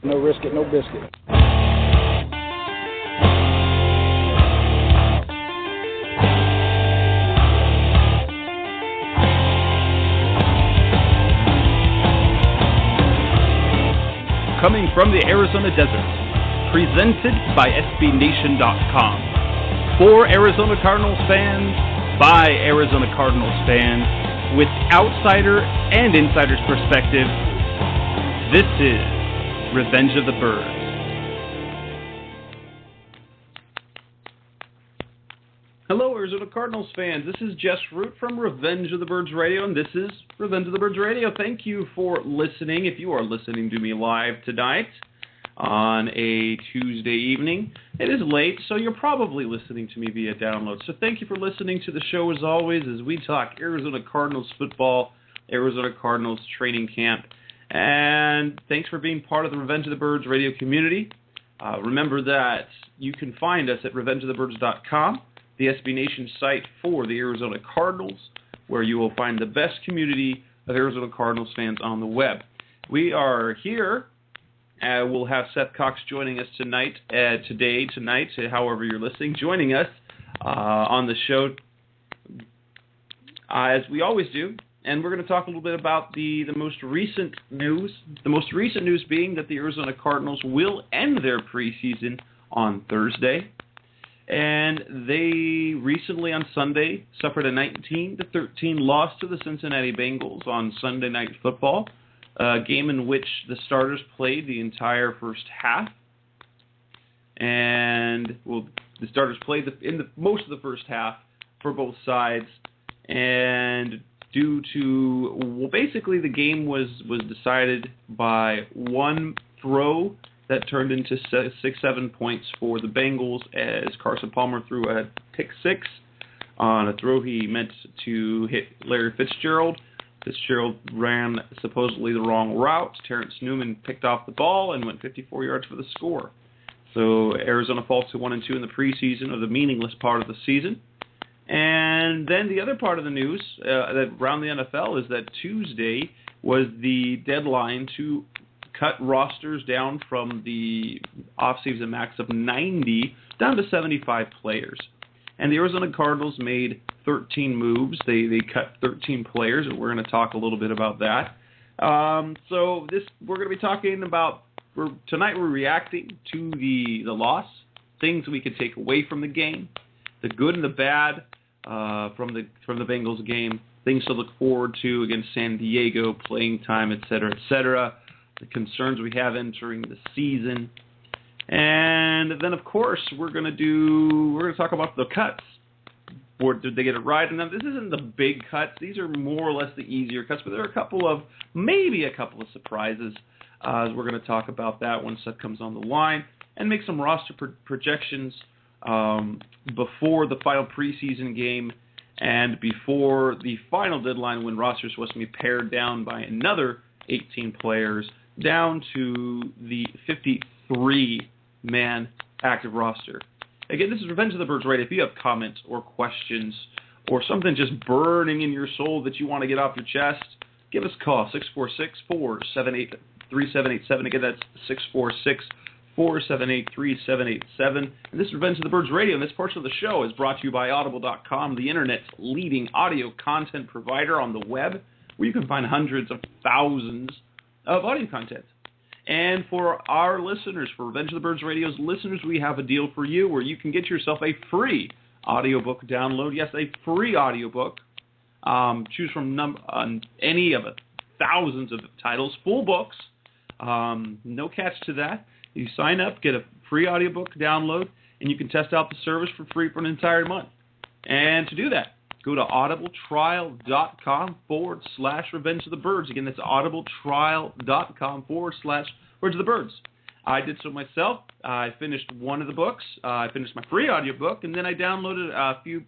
No risk it, no biscuit. Coming from the Arizona desert, presented by SBNation.com. For Arizona Cardinals fans, by Arizona Cardinals fans, with outsider and insider's perspective, this is Revenge of the Birds. Hello, Arizona Cardinals fans. This is Jess Root from Revenge of the Birds Radio, and this is Revenge of the Birds Radio. Thank you for listening. If you are listening to me live tonight on a Tuesday evening, it is late, so you're probably listening to me via download. So thank you for listening to the show as always as we talk Arizona Cardinals football, Arizona Cardinals training camp, and thanks for being part of the Revenge of the Birds radio community. Remember that you can find us at revengeofthebirds.com. the SB Nation site for the Arizona Cardinals, where you will find the best community of Arizona Cardinals fans on the web. We are here. We'll have Seth Cox joining us tonight, however you're listening, joining us on the show, as we always do. And we're going to talk a little bit about the most recent news. The most recent news being that the Arizona Cardinals will end their preseason on Thursday. And they recently on Sunday suffered a 19-13 loss to the Cincinnati Bengals on Sunday Night Football, a game in which the starters played the entire first half. And, well, the starters played most of the first half for both sides. And due to, well, basically the game was decided by one throw that turned into 6-7 points for the Bengals as Carson Palmer threw a pick six on a throw he meant to hit Larry Fitzgerald. Fitzgerald ran supposedly the wrong route. Terrence Newman picked off the ball and went 54 yards for the score. So Arizona falls to 1-2 in the preseason, or the meaningless part of the season. And then the other part of the news that around the NFL is that Tuesday was the deadline to cut rosters down from the off-season max of 90 down to 75 players. And the Arizona Cardinals made 13 moves. They cut 13 players, and we're going to talk a little bit about that. So we're going to be talking about, tonight we're reacting to the loss, things we could take away from the game, the good and the bad from the Bengals game, things to look forward to against San Diego, playing time, et cetera, the concerns we have entering the season. And then, of course, we're going to talk about the cuts. Or did they get it right? And this isn't the big cuts. These are more or less the easier cuts, but there are maybe a couple of surprises. As we're going to talk about that when Seth comes on the line and make some roster projections before the final preseason game and before the final deadline when rosters are supposed to be pared down by another 18 players down to the 53-man active roster. Again, this is Revenge of the Birds Radio. If you have comments or questions or something just burning in your soul that you want to get off your chest, give us a call, 646-478-3787. Again, that's 646-478-3787. And this is Revenge of the Birds Radio, and this portion of the show is brought to you by Audible.com, the Internet's leading audio content provider on the web, where you can find hundreds of thousands of audio content. And for our listeners, for Revenge of the Birds Radio's listeners, we have a deal for you where you can get yourself a free audiobook download. Yes, a free audiobook. Choose from any of thousands of titles, full books. No catch to that. You sign up, get a free audiobook download, and you can test out the service for free for an entire month. And to do that, go to audibletrial.com/Revenge of the Birds. Again, that's audibletrial.com/Revenge of the Birds. I did so myself. I finished one of the books. I finished my free audiobook, and then I've downloaded a few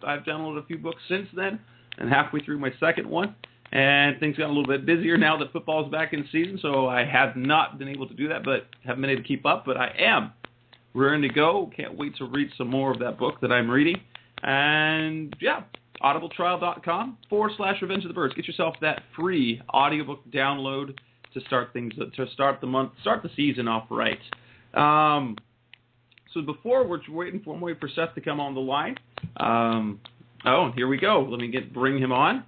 books since then, and halfway through my second one. And things got a little bit busier now that football's back in season, so I have not been able to do that, but haven't been able to keep up. But I am raring to go. Can't wait to read some more of that book that I'm reading. And, yeah, audibletrial.com/Revenge of the Birds. Get yourself that free audiobook download. It's to start the season off right. So before we're waiting for Seth to come on the line. Here we go. Let me bring him on.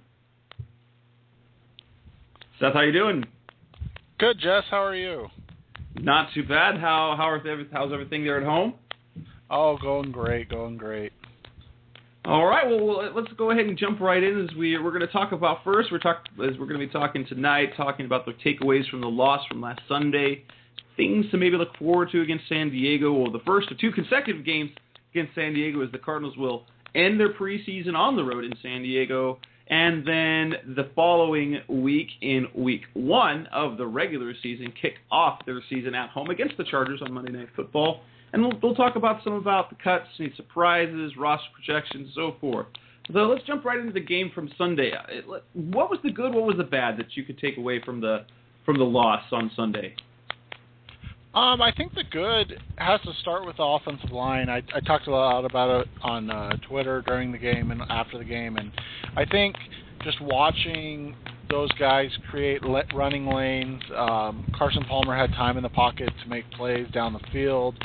Seth, how you doing? Good, Jess. How are you? Not too bad. How's everything there at home? Oh, going great. All right. Well, let's go ahead and jump right in as we're going to talk about first. We're going to be talking tonight, talking about the takeaways from the loss from last Sunday, things to maybe look forward to against San Diego. Well, the first of 2 consecutive games against San Diego, as the Cardinals will end their preseason on the road in San Diego, and then the following week, in week 1 of the regular season, kick off their season at home against the Chargers on Monday Night Football. And we'll talk about the cuts, any surprises, roster projections, so forth. So let's jump right into the game from Sunday. What was the good, what was the bad that you could take away from the loss on Sunday? I think the good has to start with the offensive line. I talked a lot about it on Twitter during the game and after the game, and I think just watching those guys create running lanes. Carson Palmer had time in the pocket to make plays down the field,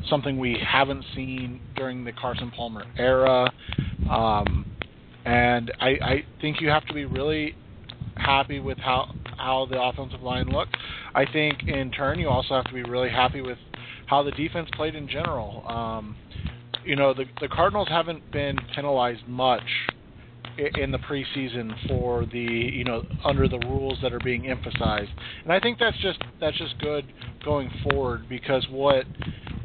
something we haven't seen during the Carson Palmer era. And I think you have to be really happy with how the offensive line looked. I think, in turn, you also have to be really happy with how the defense played in general. The Cardinals haven't been penalized much in the preseason for under the rules that are being emphasized, and I think that's just good going forward, because what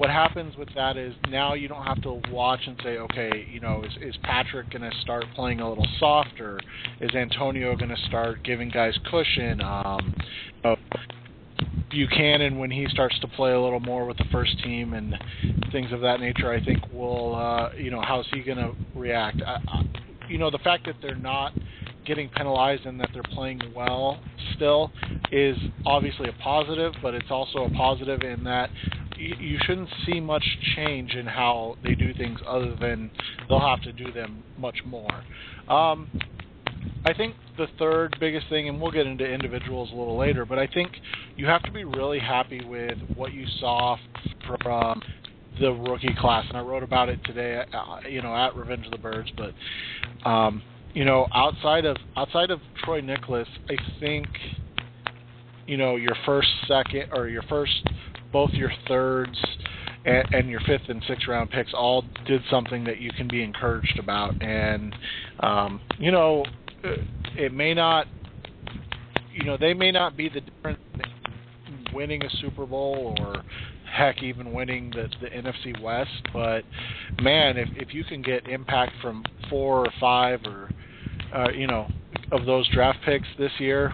happens with that is now you don't have to watch and say, okay, is Patrick going to start playing a little softer? Is Antonio going to start giving guys cushion? Buchanan, when he starts to play a little more with the first team and things of that nature, I think will how's he going to react? The fact that they're not getting penalized and that they're playing well still is obviously a positive, but it's also a positive in that you shouldn't see much change in how they do things, other than they'll have to do them much more. I think the third biggest thing, and we'll get into individuals a little later, but I think you have to be really happy with what you saw from the rookie class, and I wrote about it today, at Revenge of the Birds. But outside of Troy Nicholas, I think your first, second, or both your thirds and your 5th and 6th round picks all did something that you can be encouraged about. And it may not, they may not be the difference in winning a Super Bowl or heck, even winning the NFC West, but man, if you can get impact from 4 or 5 or of those draft picks this year,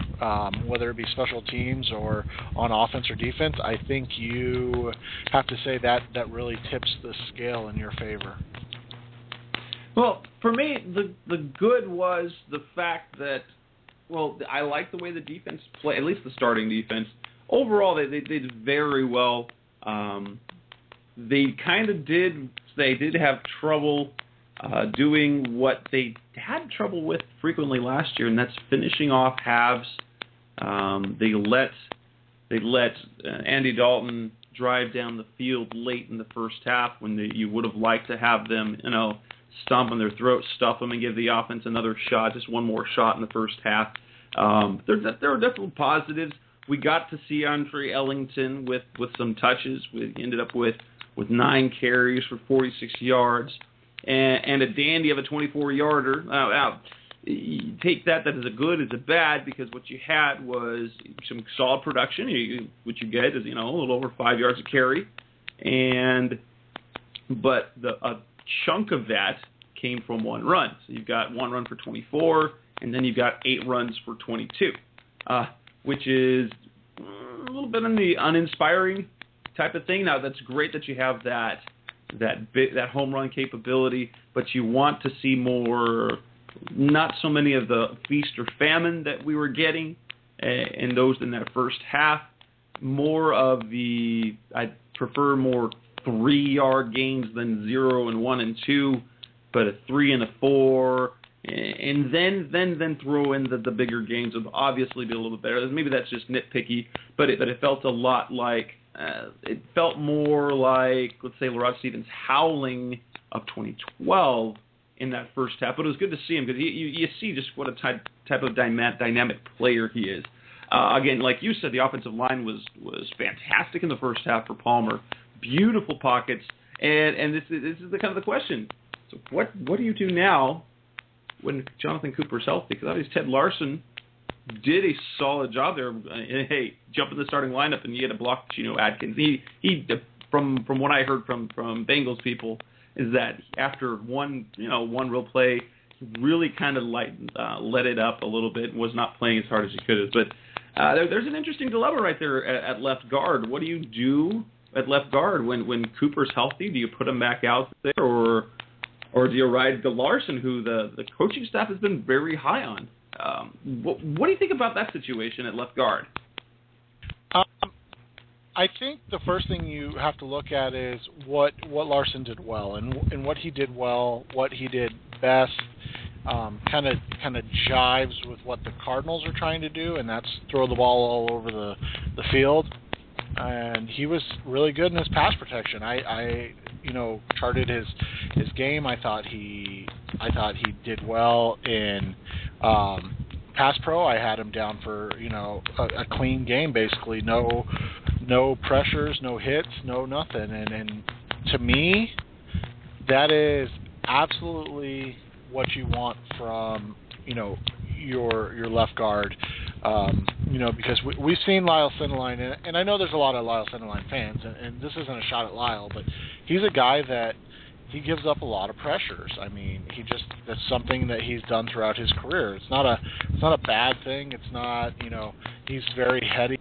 whether it be special teams or on offense or defense, I think you have to say that really tips the scale in your favor. Well, for me, the good was the fact that, I like the way the defense played, at least the starting defense. Overall, they did very well. They did have trouble doing what they had trouble with frequently last year, and that's finishing off halves. They let Andy Dalton drive down the field late in the first half when you would have liked to have them, stomp on their throat, stuff them, and give the offense another shot, just one more shot in the first half. There were definitely positives. We got to see Andre Ellington with some touches. We ended up with 9 carries for 46 yards and a dandy of a 24-yarder. You take that as a good, as a bad, because what you had was some solid production. What you get is a little over 5 yards a carry, but a chunk of that came from one run. So you've got one run for 24, and then you've got 8 runs for 22. Which is a little bit on the uninspiring type of thing. Now, that's great that you have that home run capability, but you want to see more, not so many of the feast or famine that we were getting in that first half. More of I prefer more 3-yard gains than 0 and 1 and 2, but a 3 and a 4, and then throw in the bigger games would obviously be a little bit better. Maybe that's just nitpicky, but it felt a lot like it felt more like, let's say, Rod Stevens' howling of 2012 in that first half. But it was good to see him because you see just what a type of dynamic player he is. Again, like you said, the offensive line was fantastic in the first half for Palmer. Beautiful pockets, and this is the kind of the question. So what do you do now when Jonathan Cooper's healthy? Because obviously Ted Larson did a solid job there. Hey, jump in the starting lineup and you get a block Geno Atkins. He from what I heard from Bengals people is that after one real play, he really kind of let it up a little bit and was not playing as hard as he could have. But there's an interesting dilemma right there at left guard. What do you do at left guard when Cooper's healthy? Do you put him back out there, or do you ride the Larson, who the coaching staff has been very high on? What do you think about that situation at left guard? I think the first thing you have to look at is what Larson did well, and what he did well, what he did best, kind of jives with what the Cardinals are trying to do, and that's throw the ball all over the field. And he was really good in his pass protection. I charted his game. I thought he did well in pass pro. I had him down for a clean game, basically no pressures, no hits, no nothing. And to me, that is absolutely what you want from your left guard. Because we've seen Lyle Sindeline, and I know there's a lot of Lyle Sindeline fans, and this isn't a shot at Lyle, but he's a guy that he gives up a lot of pressures. I mean, that's something that he's done throughout his career. It's not a bad thing. It's not, he's very heady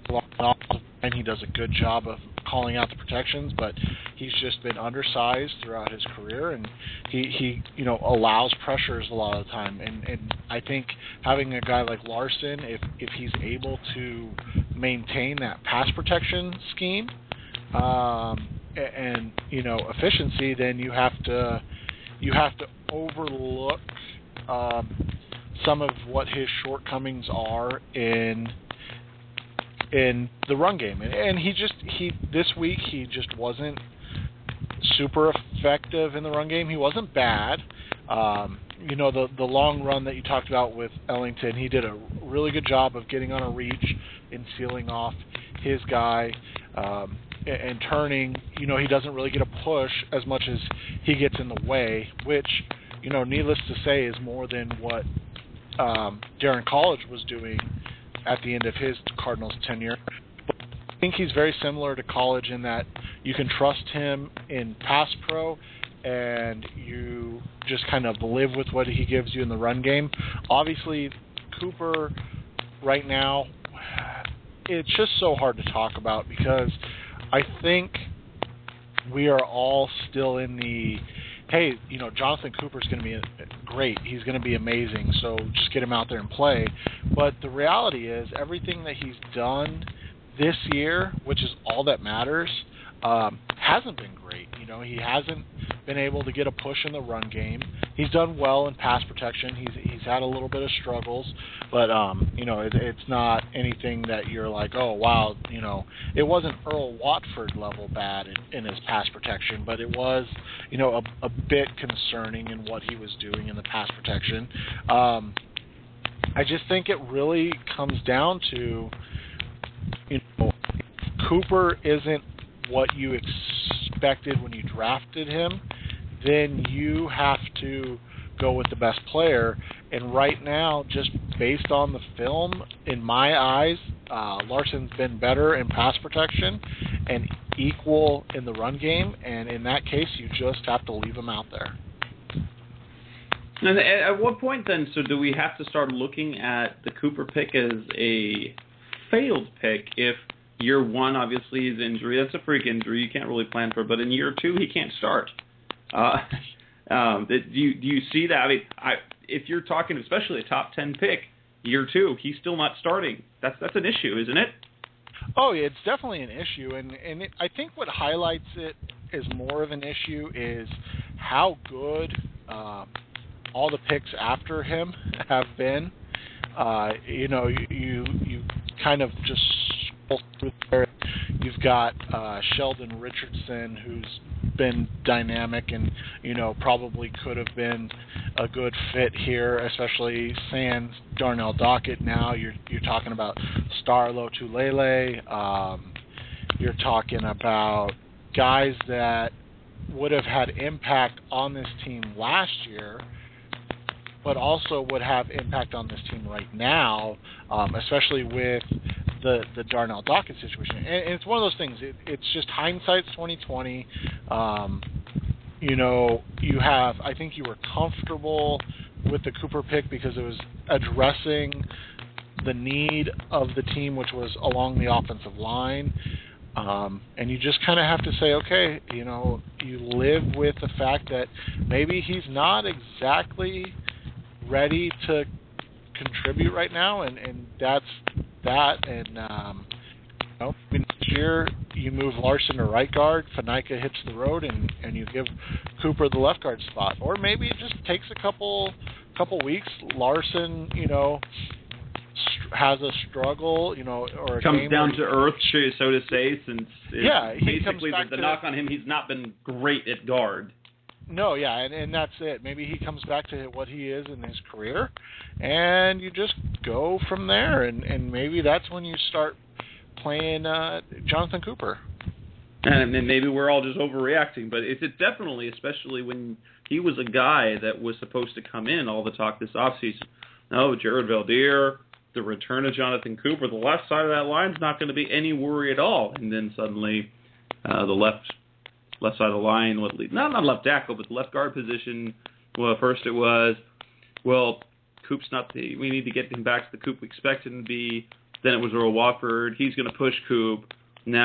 and he does a good job of calling out the protections, but he's just been undersized throughout his career, and he allows pressures a lot of the time. And I think having a guy like Larson, if he's able to maintain that pass protection scheme and efficiency, then you have to overlook some of what his shortcomings are in the run game. And this week he just wasn't super effective in the run game. He wasn't bad. The long run that you talked about with Ellington, he did a really good job of getting on a reach and sealing off his guy and turning. He doesn't really get a push as much as he gets in the way, which, needless to say, is more than what Darren College was doing at the end of his Cardinals tenure. But I think he's very similar to College in that you can trust him in pass pro, and you just kind of live with what he gives you in the run game. Obviously, Cooper right now, it's just so hard to talk about because I think we are all still in the, hey, Jonathan Cooper's going to be great. He's going to be amazing, so just get him out there and play. But the reality is everything that he's done this year, which is all that matters, hasn't been great. He hasn't been able to get a push in the run game. He's done well in pass protection. He's had a little bit of struggles, but it's not anything that you're like, oh wow, it wasn't Earl Watford level bad in his pass protection, but it was a bit concerning in what he was doing in the pass protection. I just think it really comes down to Cooper isn't what you expected when you drafted him, then you have to go with the best player. And right now, just based on the film, in my eyes, Larson's been better in pass protection and equal in the run game. And in that case, you just have to leave him out there. And at what point then, so do we have to start looking at the Cooper pick as a failed pick if year one, obviously, his injury, that's a freak injury, you can't really plan for it, but in year two, he can't start. Do you see that? I mean, if you're talking especially a top 10 pick, year two, he's still not starting. That's an issue, isn't it? Oh, yeah, it's definitely an issue, and I think what highlights it as more of an issue is how good all the picks after him have been. You kind of just scroll through there. You've got Sheldon Richardson, who's been dynamic and probably could have been a good fit here, especially sans Darnell Dockett. Now you're talking about Starlo Tulele. You're talking about guys that would have had impact on this team last year, but also would have impact on this team right now, especially with the Darnell Dockett situation. And it's one of those things. It's just hindsight's 2020. I think you were comfortable with the Cooper pick because it was addressing the need of the team, which was along the offensive line. And you just kind of have to say, okay, you live with the fact that maybe he's not exactly ready to contribute right now, and that's that. And next year you move Larson to right guard, Faneca hits the road, and you give Cooper the left guard spot. Or maybe it just takes a couple weeks. Larson, has a struggle, or a comes game down to earth, so to say, since basically the knock on him, he's not been great at guard. No, yeah, and that's it. Maybe he comes back to what he is in his career, and you just go from there, and maybe that's when you start playing Jonathan Cooper. And then maybe we're all just overreacting, but it's definitely, especially when he was a guy that was supposed to come in, all the talk this offseason. No, Jared Valdir, the return of Jonathan Cooper, the left side of that line's not going to be any worry at all. And then suddenly the left side of the line, not left tackle, but the left guard position, well, first it was, Coop's we need to get him back to the Coop we expected him to be. Then it was Earl Watford. He's going to push Coop. Then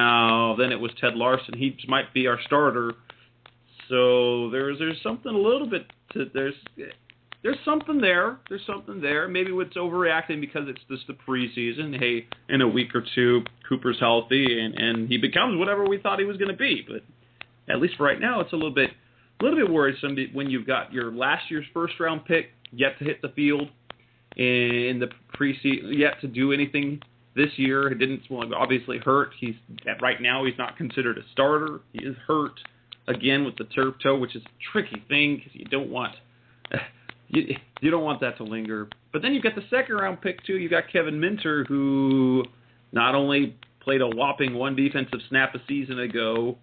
it was Ted Larson. He might be our starter. So there's something a little bit there's something there. There's something there. Maybe it's overreacting because it's just the preseason. Hey, in a week or two, Cooper's healthy and he becomes whatever we thought he was going to be. But at least for right now, it's a little bit worrisome when you've got your last year's first round pick yet to hit the field in the preseason, yet to do anything this year. He didn't obviously hurt. Right now he's not considered a starter. He is hurt again with the turf toe, which is a tricky thing because you don't want. You don't want that to linger. But then you've got the second-round pick, too. You've got Kevin Minter, who not only played a whopping one defensive snap a season ago,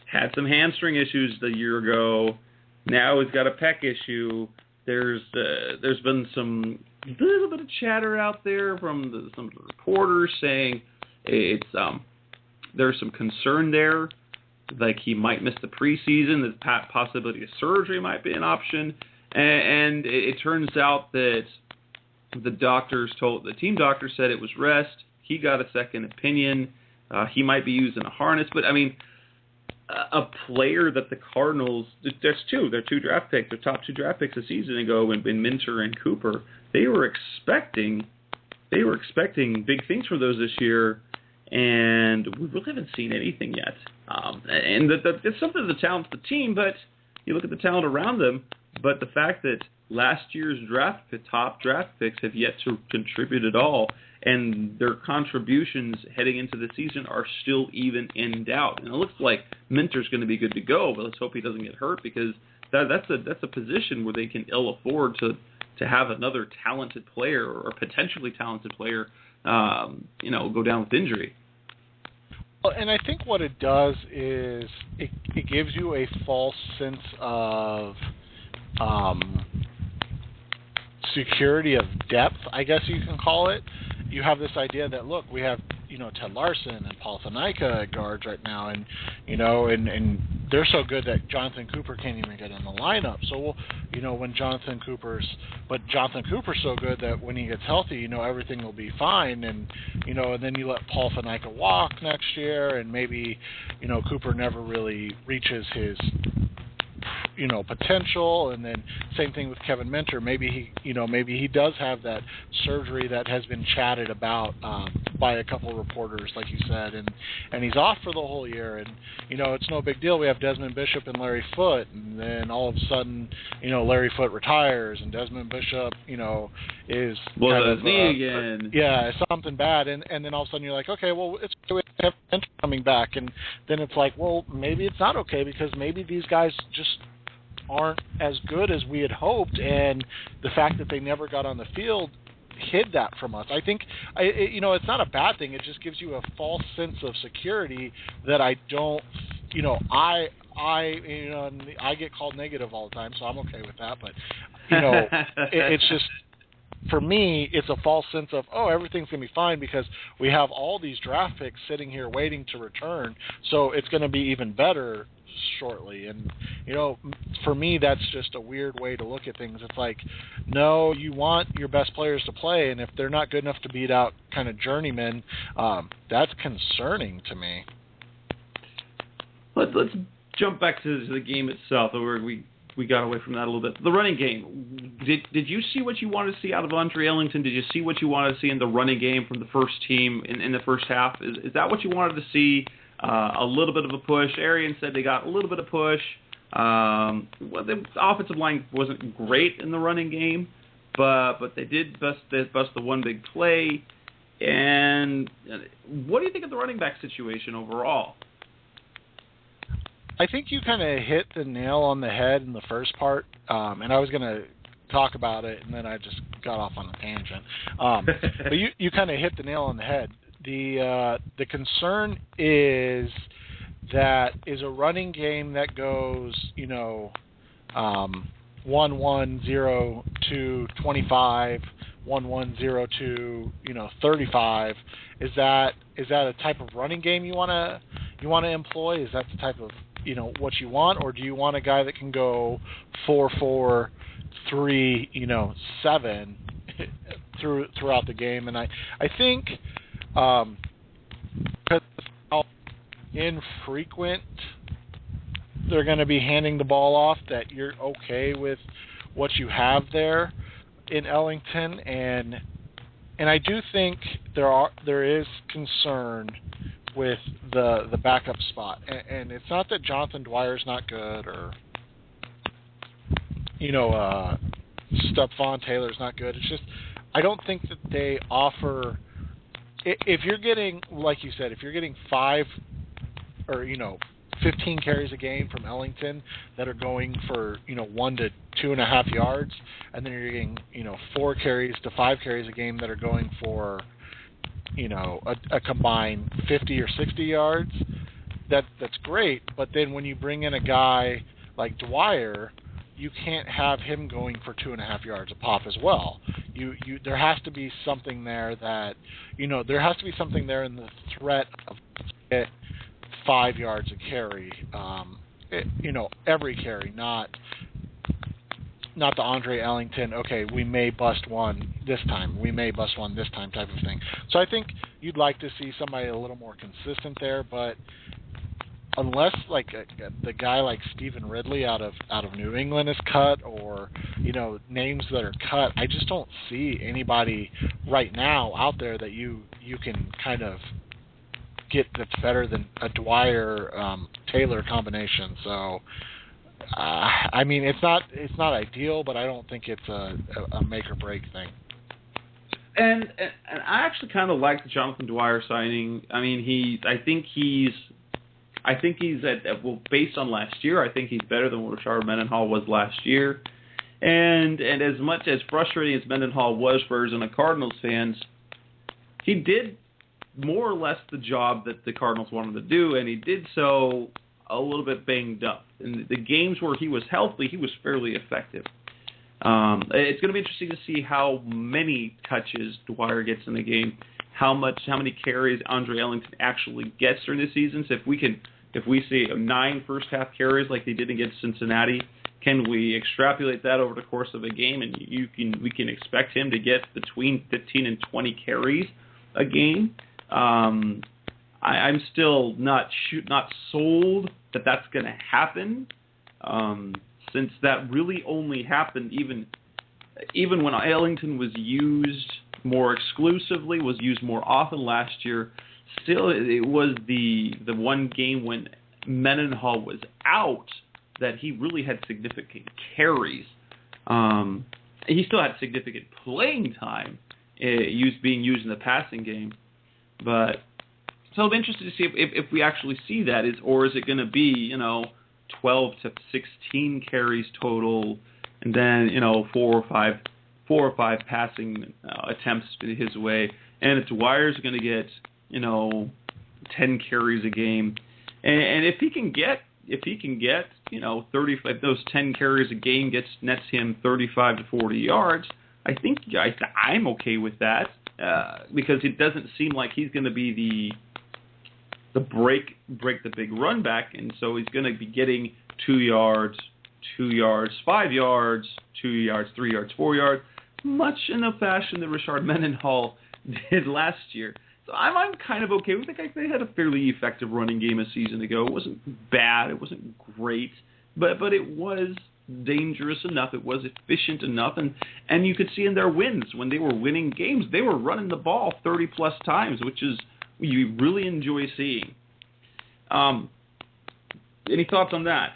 had some hamstring issues a year ago. Now he's got a pec issue. There's been some little bit of chatter out there from some reporters saying there's some concern there, like he might miss the preseason. The possibility of surgery might be an option. And it turns out that the team doctor said it was rest. He got a second opinion. He might be using a harness. But, I mean, a player that the Cardinals, there's two. They're two draft picks. Their top two draft picks a season ago in Minter and Cooper. They were expecting big things from those this year, and we really haven't seen anything yet. And it's something of the talent of the team, but you look at the talent around them. But the fact that last year's top draft picks have yet to contribute at all, and their contributions heading into the season are still even in doubt. And it looks like Minter's going to be good to go, but let's hope he doesn't get hurt because that's a position where they can ill afford to have another talented player or potentially talented player, go down with injury. Well, and I think what it does is it gives you a false sense of security of depth, I guess you can call it. You have this idea that, look, we have, Ted Larson and Paul Faneca at guards right now, and they're so good that Jonathan Cooper can't even get in the lineup. So, when Jonathan Cooper's so good that when he gets healthy, everything will be fine, and then you let Paul Faneca walk next year, and maybe, Cooper never really reaches his potential. And then same thing with Kevin Minter. Maybe he does have that surgery that has been chatted about by a couple of reporters, like you said, and he's off for the whole year. And it's no big deal. We have Desmond Bishop and Larry Foote, and then all of a sudden, Larry Foote retires, and Desmond Bishop, is knee again. Yeah, something bad, and then all of a sudden you're like, okay, well, it's Kevin Minter coming back, and then it's like, well, maybe it's not okay because maybe these guys just aren't as good as we had hoped, and the fact that they never got on the field hid that from us. I think, it's not a bad thing. It just gives you a false sense of security that I don't, I get called negative all the time, so I'm okay with that. But, it's just, for me, it's a false sense of, everything's going to be fine because we have all these draft picks sitting here waiting to return, so it's going to be even better shortly. And for me, that's just a weird way to look at things. It's like, no, you want your best players to play, and if they're not good enough to beat out kind of journeymen, that's concerning to me. Let's jump back to the game itself, where we got away from that a little bit. The running game. Did you see what you wanted to see out of Andre Ellington? Did you see what you wanted to see in the running game from the first team in the first half? Is that what you wanted to see? A little bit of a push. Arian said they got a little bit of push. The offensive line wasn't great in the running game, but they did bust the one big play. And what do you think of the running back situation overall? I think you kind of hit the nail on the head in the first part, and I was going to talk about it, and then I just got off on a tangent. But you kind of hit the nail on the head. The concern is that is a running game that goes 1-1-0-2 25 1-1-0-2 35. Is that a type of running game you want to employ? Is that the type of what you want, or do you want a guy that can go 4-4-3 7 throughout the game? And I think because how infrequent they're going to be handing the ball off, that you're okay with what you have there in Ellington, and I do think there is concern with the backup spot, and it's not that Jonathan Dwyer's not good, or Stephon Taylor's not good. It's just I don't think that they offer. If you're getting, like you said, if you're getting 5 or 15 carries a game from Ellington that are going for 1 to 2.5 yards, and then you're getting 4 carries to 5 carries a game that are going for a combined 50 or 60 yards, that's great. But then when you bring in a guy like Dwyer, you can't have him going for 2.5 yards a pop as well. There has to be something there that there has to be something there in the threat of 5 yards a carry, every carry, not the Andre Ellington, okay, we may bust one this time, we may bust one this time type of thing. So I think you'd like to see somebody a little more consistent there, but unless like the guy like Stephen Ridley out of New England is cut, or names that are cut, I just don't see anybody right now out there that you can kind of get that's better than a Dwyer Taylor combination. So I mean, it's not ideal, but I don't think it's a make or break thing. And I actually kind of like the Jonathan Dwyer signing. I mean, I think he's based on last year, I think he's better than what Rashard Mendenhall was last year. And as much as frustrating as Mendenhall was for Arizona Cardinals fans, he did more or less the job that the Cardinals wanted to do, and he did so a little bit banged up. In the games where he was healthy, he was fairly effective. It's going to be interesting to see how many touches Dwyer gets in the game, how many carries Andre Ellington actually gets during the season. So if we see 9 first half carries like they did against Cincinnati, can we extrapolate that over the course of a game, and we can expect him to get between 15 and 20 carries a game? I'm still not sold that that's going to happen. since that really only happened even when Ellington was used more exclusively, was used more often last year. Still, it was the one game when Mendenhall was out that he really had significant carries. He still had significant playing time, being used in the passing game. But so I'm interested to see if we actually see that, or is it going to be 12 to 16 carries total, and then 4 or 5 passing attempts his way, and if Dwyer's going to get 10 carries a game, and if he can get 35, those 10 carries a game nets him 35 to 40 yards, I think I'm okay with that, because it doesn't seem like he's going to be the break the big run back, and so he's going to be getting 2 yards, 5 yards, 2 yards, 3 yards, 4 yards, much in the fashion that Rashard Mendenhall did last year. So I'm kind of okay with it. They had a fairly effective running game a season ago. It wasn't bad. It wasn't great, but it was dangerous enough. It was efficient enough, and you could see in their wins when they were winning games, they were running the ball 30 plus times, which is you really enjoy seeing. Any thoughts on that?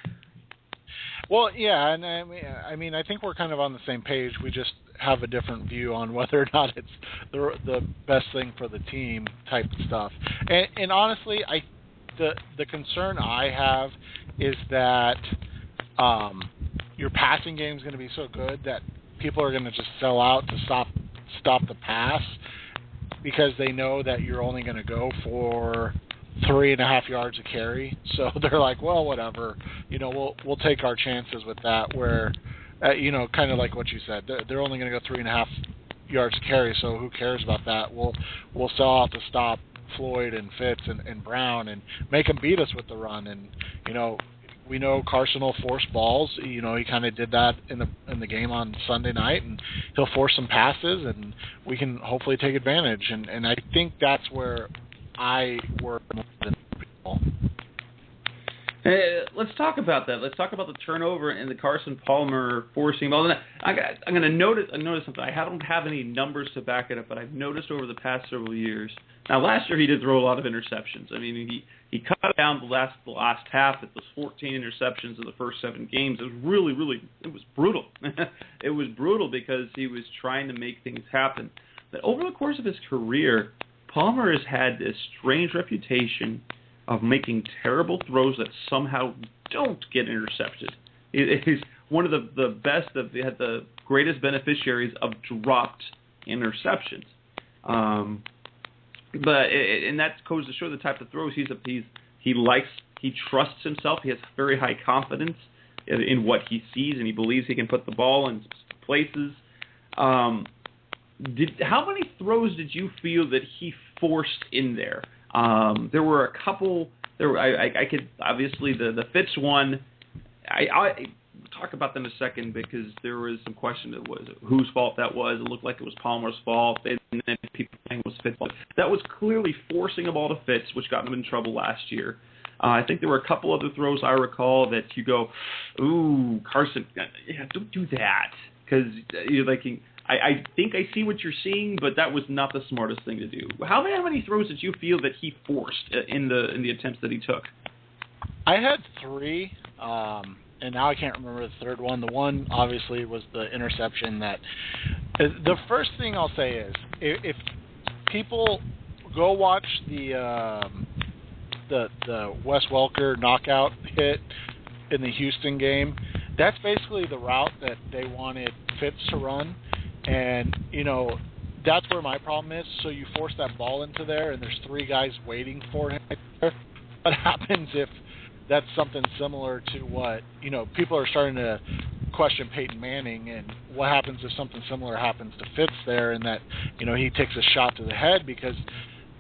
Well, yeah, and I mean, I think we're kind of on the same page. We just have a different view on whether or not it's the best thing for the team type of stuff. And honestly, the concern I have is that your passing game is going to be so good that people are going to just sell out to stop the pass, because they know that you're only going to go for 3.5 yards a carry. So they're like, well, whatever, we'll take our chances with that, where kind of like what you said, they're only going to go 3.5 yards a carry, so who cares about that? We'll sell out to stop Floyd and Fitz and Brown and make them beat us with the run. And we know Carson will force balls. He kind of did that in the game on Sunday night, and he'll force some passes, and we can hopefully take advantage. And I think that's where I work more than people. Let's talk about that. Let's talk about the turnover and the Carson Palmer forcing ball. I'm going to notice something. I don't have any numbers to back it up, but I've noticed over the past several years. Now, last year he did throw a lot of interceptions. I mean, he cut down the last half. It was 14 interceptions in the first 7 games. It was really brutal. It was brutal because he was trying to make things happen. But over the course of his career, Palmer has had this strange reputation of making terrible throws that somehow don't get intercepted. He's one of the best had the greatest beneficiaries of dropped interceptions. And that goes to show the type of throws he trusts himself. He has very high confidence in what he sees, and he believes he can put the ball in places. How many throws did you feel that he forced in there? There were a couple. I could obviously the Fitz one. I talk about them in a second because there was some question that was whose fault that was. It looked like it was Palmer's fault, and then people saying it was Fitz's fault. That was clearly forcing a ball to Fitz, which got him in trouble last year. I think there were a couple other throws I recall that you go, ooh, Carson, yeah, don't do that, because you're like. I think I see what you're seeing, but that was not the smartest thing to do. How many throws did you feel that he forced in the attempts that he took? I had 3, and now I can't remember the third one. The one obviously was the interception. The first thing I'll say is if people go watch the Wes Welker knockout hit in the Houston game, that's basically the route that they wanted Fitz to run. And, that's where my problem is. So you force that ball into there, and there's 3 guys waiting for him. What happens if that's something similar to what, people are starting to question Peyton Manning, and what happens if something similar happens to Fitz there, and that, he takes a shot to the head because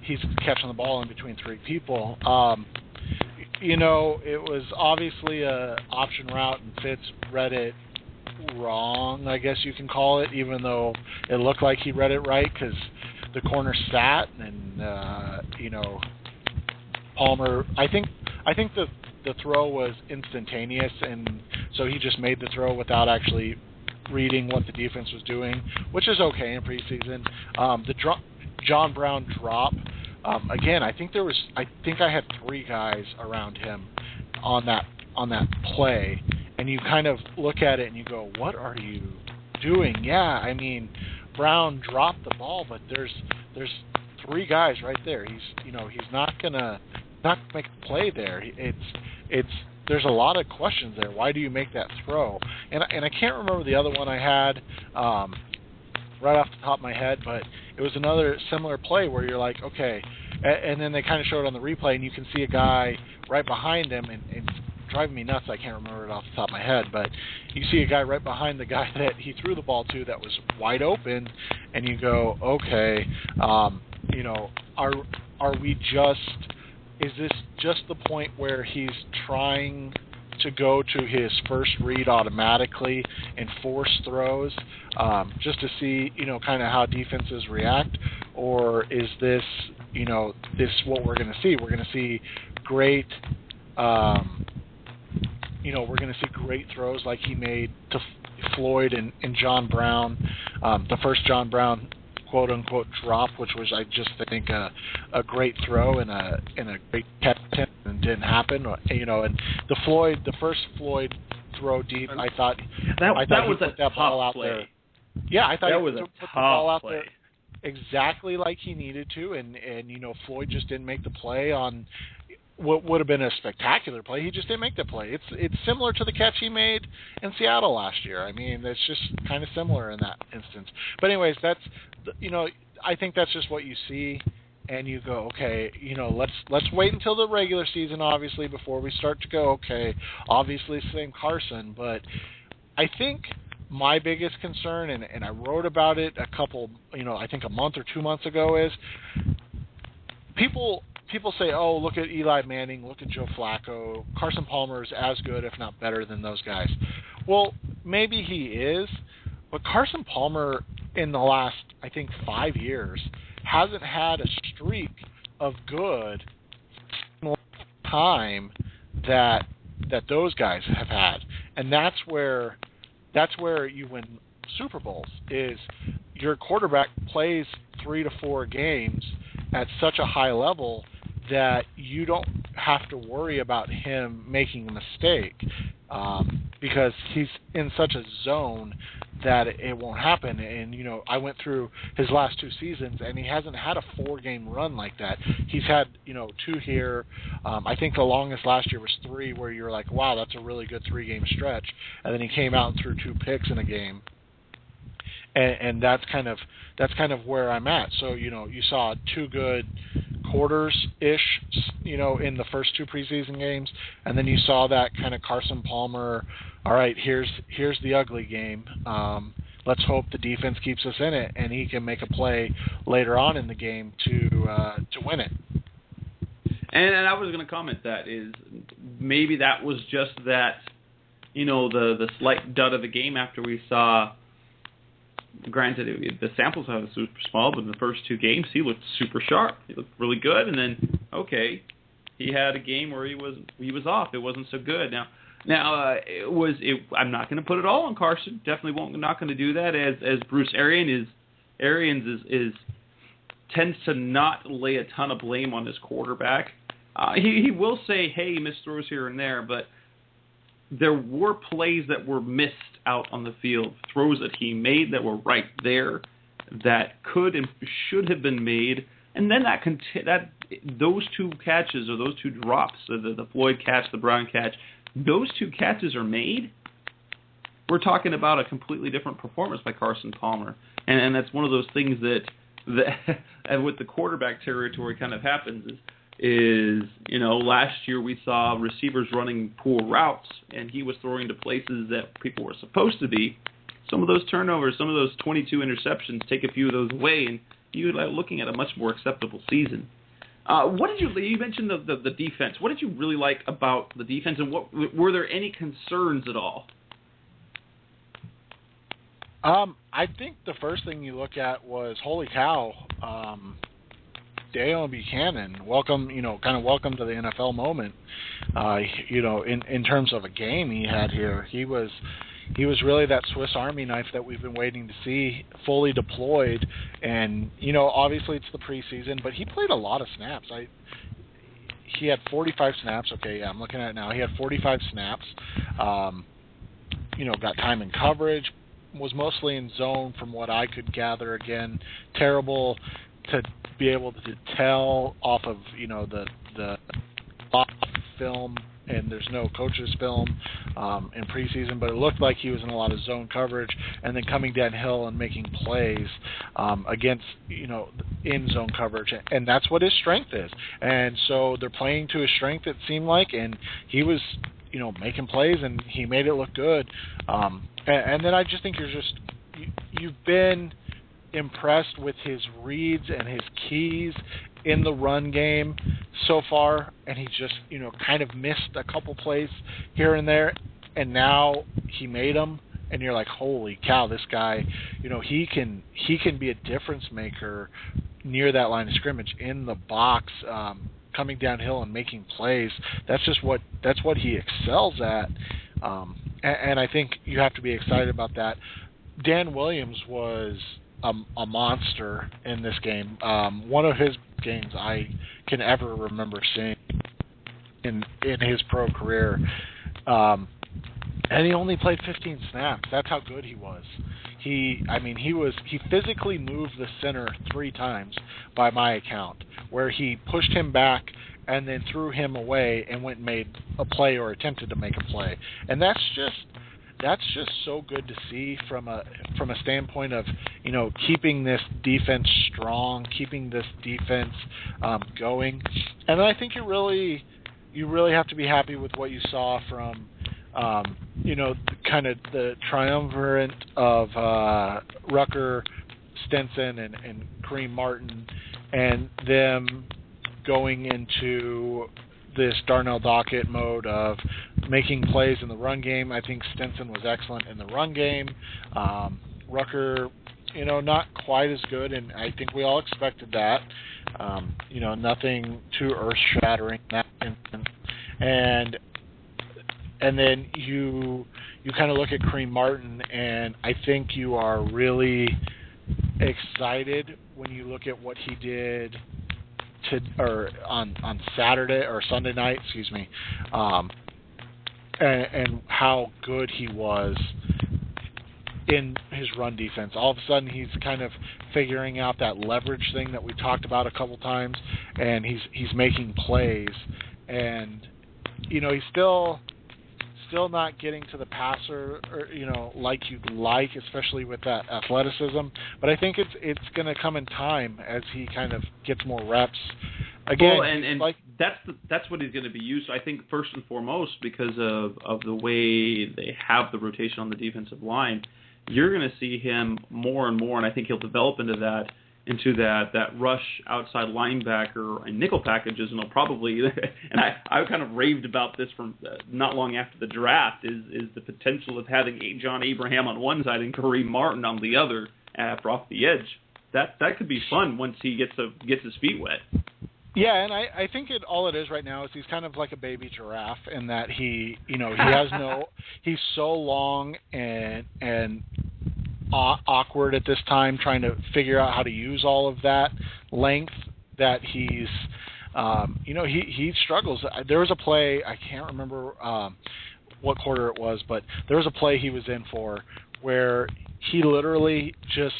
he's catching the ball in between 3 people. It was obviously a option route, and Fitz read it wrong, I guess you can call it, even though it looked like he read it right because the corner sat, and Palmer. I think the the throw was instantaneous, and so he just made the throw without actually reading what the defense was doing, which is okay in preseason. John Brown drop, again, I think I had 3 guys around him on that play, and you kind of look at it and you go, what are you doing? Yeah, I mean, Brown dropped the ball, but there's 3 guys right there. He's not gonna make a play there. There's a lot of questions there. Why do you make that throw? And I can't remember the other one I had right off the top of my head, but it was another similar play where you're like, okay, and then they kind of showed it on the replay, and you can see a guy right behind him, and it's driving me nuts. I can't remember it off the top of my head, but you see a guy right behind the guy that he threw the ball to that was wide open, and you go, okay, is this just the point where he's trying to go to his first read automatically and force throws just to see, kind of how defenses react? Or is this, this what we're going to see? We're going to see great, we're going to see great throws like he made to Floyd and John Brown, the first John Brown quote-unquote drop, which was, I just think, a great throw and a great catch, and didn't happen. And the first Floyd throw deep, I thought that was he put that ball out play. there. Yeah, I thought that he was put a the ball out play. there exactly like he needed to, and Floyd just didn't make the play on what would have been a spectacular play. He just didn't make the play. It's similar to the catch he made in Seattle last year. I mean, it's just kind of similar in that instance. But anyways, that's, I think that's just what you see, and you go, okay, let's wait until the regular season, obviously, before we start to go, okay, obviously same Carson. But I think my biggest concern, and I wrote about it I think a month or 2 months ago, is people say, oh, look at Eli Manning, look at Joe Flacco. Carson Palmer is as good, if not better, than those guys. Well, maybe he is, but Carson Palmer in the last, I think, 5 years hasn't had a streak of good time that those guys have had. And that's where you win Super Bowls, is your quarterback plays 3 to 4 games at such a high level that you don't have to worry about him making a mistake because he's in such a zone that it won't happen. And, I went through his last 2 seasons, and he hasn't had a 4-game run like that. He's had, 2 here. I think the longest last year was 3, where you're like, wow, that's a really good 3-game stretch. And then he came out and threw 2 picks in a game. And that's kind of where I'm at. So, you saw 2 good quarters-ish, in the first 2 preseason games, and then you saw that kind of Carson Palmer, all right, here's the ugly game. Let's hope the defense keeps us in it, and he can make a play later on in the game to win it. And I was going to comment that is maybe that was just that, the slight dud of the game after we saw. Granted, the sample size was super small, but in the first 2 games, he looked super sharp. He looked really good, and then, okay, he had a game where he was off. It wasn't so good. Now, I'm not going to put it all on Carson. Definitely not going to do that. As Bruce Arians tends to not lay a ton of blame on his quarterback. He will say, hey, he missed throws here and there, but there were plays that were missed out on the field, throws that he made that were right there that could and should have been made, and then those 2 catches or those 2 drops, the Floyd catch, the Brown catch, those 2 catches are made. We're talking about a completely different performance by Carson Palmer, and that's one of those things that and with the quarterback territory kind of happens is last year we saw receivers running poor routes, and he was throwing to places that people were supposed to be. Some of those turnovers, some of those 22 interceptions, take a few of those away, and you're looking at a much more acceptable season. What did you mentioned the defense? What did you really like about the defense, and were there any concerns at all? I think the first thing you look at was, holy cow, Dejon Buchanan, welcome to the NFL moment. In terms of a game he had here, he was really that Swiss Army knife that we've been waiting to see fully deployed. And obviously it's the preseason, but he played a lot of snaps. He had 45 snaps. Okay, yeah, I'm looking at it now. He had 45 snaps. Got time in coverage. Was mostly in zone from what I could gather. Again, terrible to be able to tell off of the film, and there's no coach's film in preseason, but it looked like he was in a lot of zone coverage and then coming downhill and making plays against in zone coverage, and that's what his strength is. And so they're playing to his strength, it seemed like, and he was making plays, and he made it look good. And then I just think you've been impressed with his reads and his keys in the run game so far, and he just kind of missed a couple plays here and there, and now he made them, and you're like, holy cow, this guy, he can be a difference maker near that line of scrimmage, in the box, coming downhill and making plays. That's what he excels at, and I think you have to be excited about that. Dan Williams was a monster in this game. One of his games I can ever remember seeing in his pro career. And he only played 15 snaps. That's how good he was. He physically moved the center 3 times by my account, where he pushed him back and then threw him away and went and made a play or attempted to make a play. And that's just so good to see from a standpoint of keeping this defense strong, keeping this defense going. And I think you really have to be happy with what you saw from kind of the triumvirate of Rucker, Stinson, and Kareem Martin, and them going into this Darnell Dockett mode of making plays in the run game. I think Stinson was excellent in the run game. Rucker, not quite as good, and I think we all expected that. Nothing too earth-shattering in that instance. And then you kind of look at Kareem Martin, and I think you are really excited when you look at what he did on Saturday or Sunday night, and how good he was in his run defense. All of a sudden, he's kind of figuring out that leverage thing that we talked about a couple times, and he's making plays, and he's still not getting to the passer, or, like you'd like, especially with that athleticism. But I think it's going to come in time as he kind of gets more reps. Again, and that's what he's going to be used to. I think first and foremost, because of the way they have the rotation on the defensive line, you're going to see him more and more, and I think he'll develop into that rush outside linebacker and nickel packages, and he'll probably, and I kind of raved about this from not long after the draft, is the potential of having John Abraham on one side and Kareem Martin on the other after off the edge. That could be fun once he gets his feet wet. Yeah, and I think all it is right now is he's kind of like a baby giraffe in that he has he's so long and awkward at this time, trying to figure out how to use all of that length, that he's he struggles. There was a play, I can't remember what quarter it was, but there was a play he was in for where he literally just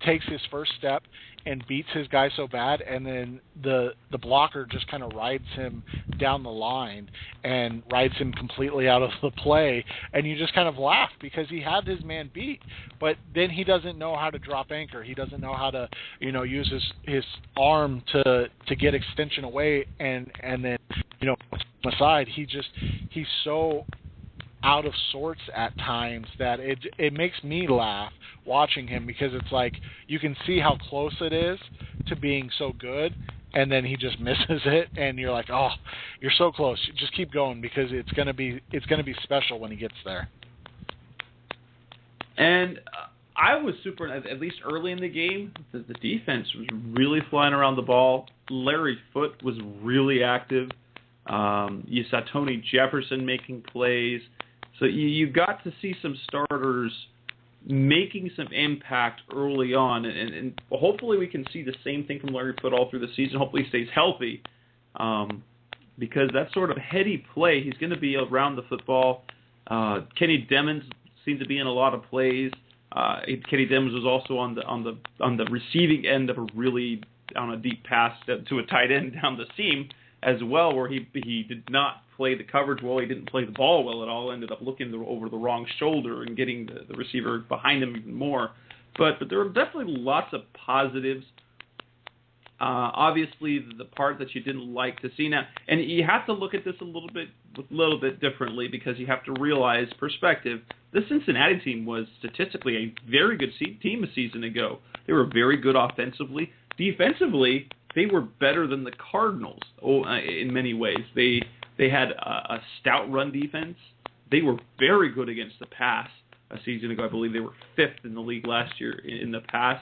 takes his first step and beats his guy so bad, and then the blocker just kind of rides him down the line and rides him completely out of the play, and you just kind of laugh because he had his man beat, but then he doesn't know how to drop anchor. He doesn't know how to use his arm to get extension away and then aside. He's so out of sorts at times that it makes me laugh watching him, because it's like you can see how close it is to being so good, and then he just misses it, and you're like, oh, you're so close. Just keep going, because it's gonna be special when he gets there. And I was super, at least early in the game, the defense was really flying around the ball. Larry Foote was really active. You saw Tony Jefferson making plays. So you got to see some starters making some impact early on. And hopefully we can see the same thing from Larry Foote all through the season. Hopefully he stays healthy. Because that sort of heady play, he's going to be around the football. Kenny Demmons seemed to be in a lot of plays. Kenny Demmons was also on the receiving end of on a deep pass to a tight end down the seam as well, where he did not play the coverage well. He didn't play the ball well at all. Ended up looking over the wrong shoulder and getting the receiver behind him even more. But there were definitely lots of positives. Obviously, the part that you didn't like to see now, and you have to look at this a little bit differently, because you have to realize perspective. The Cincinnati team was statistically a very good team a season ago. They were very good offensively. Defensively, they were better than the Cardinals in many ways. They had a stout run defense. They were very good against the pass a season ago. I believe they were 5th in the league last year in the pass.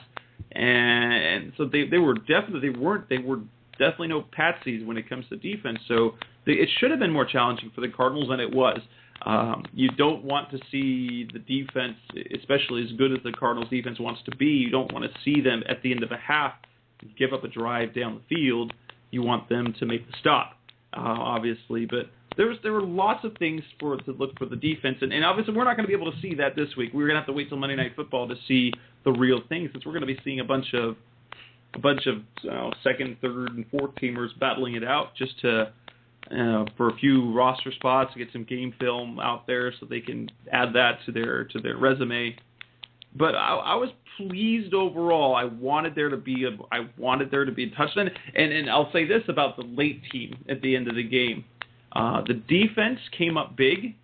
And so they were definitely no patsies when it comes to defense. So it should have been more challenging for the Cardinals than it was. You don't want to see the defense, especially as good as the Cardinals defense wants to be, you don't want to see them at the end of a half give up a drive down the field. You want them to make the stop, obviously. But there were lots of things to look for the defense, and obviously we're not going to be able to see that this week. We're going to have to wait till Monday Night Football to see the real thing, since we're going to be seeing a bunch of second, third, and fourth teamers battling it out just to for a few roster spots, to get some game film out there so they can add that to their resume. But I was pleased overall. I wanted there to be a touchdown, and I'll say this about the late team at the end of the game. The defense came up big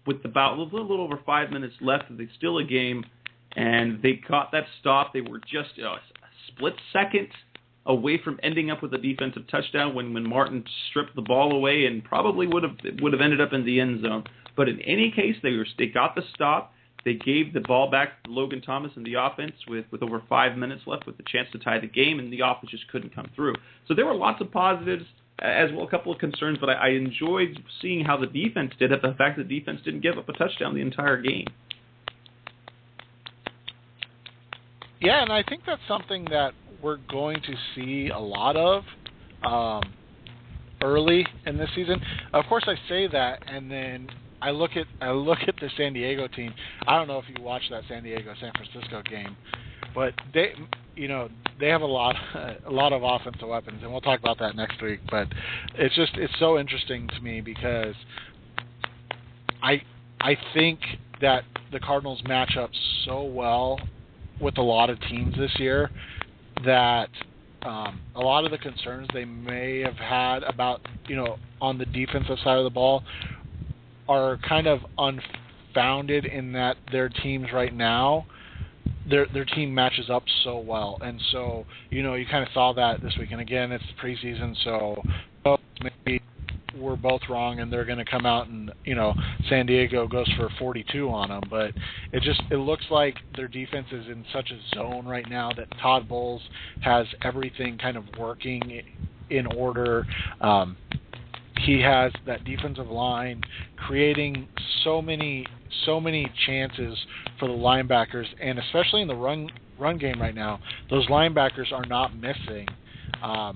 with about a little over 5 minutes left. They still a game, and they caught that stop. They were just a split second away from ending up with a defensive touchdown when Martin stripped the ball away, and probably would have ended up in the end zone. But in any case, they got the stop. They gave the ball back to Logan Thomas and the offense with over 5 minutes left, with the chance to tie the game, and the offense just couldn't come through. So there were lots of positives, as well a couple of concerns, but I enjoyed seeing how the defense did it, the fact that the defense didn't give up a touchdown the entire game. Yeah, and I think that's something that we're going to see a lot of early in this season. Of course, I say that, and then I look at the San Diego team. I don't know if you watched that San Diego-San Francisco game, but they have a lot of offensive weapons, and we'll talk about that next week. But it's so interesting to me, because I think that the Cardinals match up so well with a lot of teams this year that a lot of the concerns they may have had about, on the defensive side of the ball are kind of unfounded, in that their teams right now, their team matches up so well. And so, you kind of saw that this week. And again, it's preseason, so maybe we're both wrong and they're going to come out and, San Diego goes for 42 on them. But it looks like their defense is in such a zone right now that Todd Bowles has everything kind of working in order. He has that defensive line creating so many chances for the linebackers, and especially in the run game right now, those linebackers are not missing. I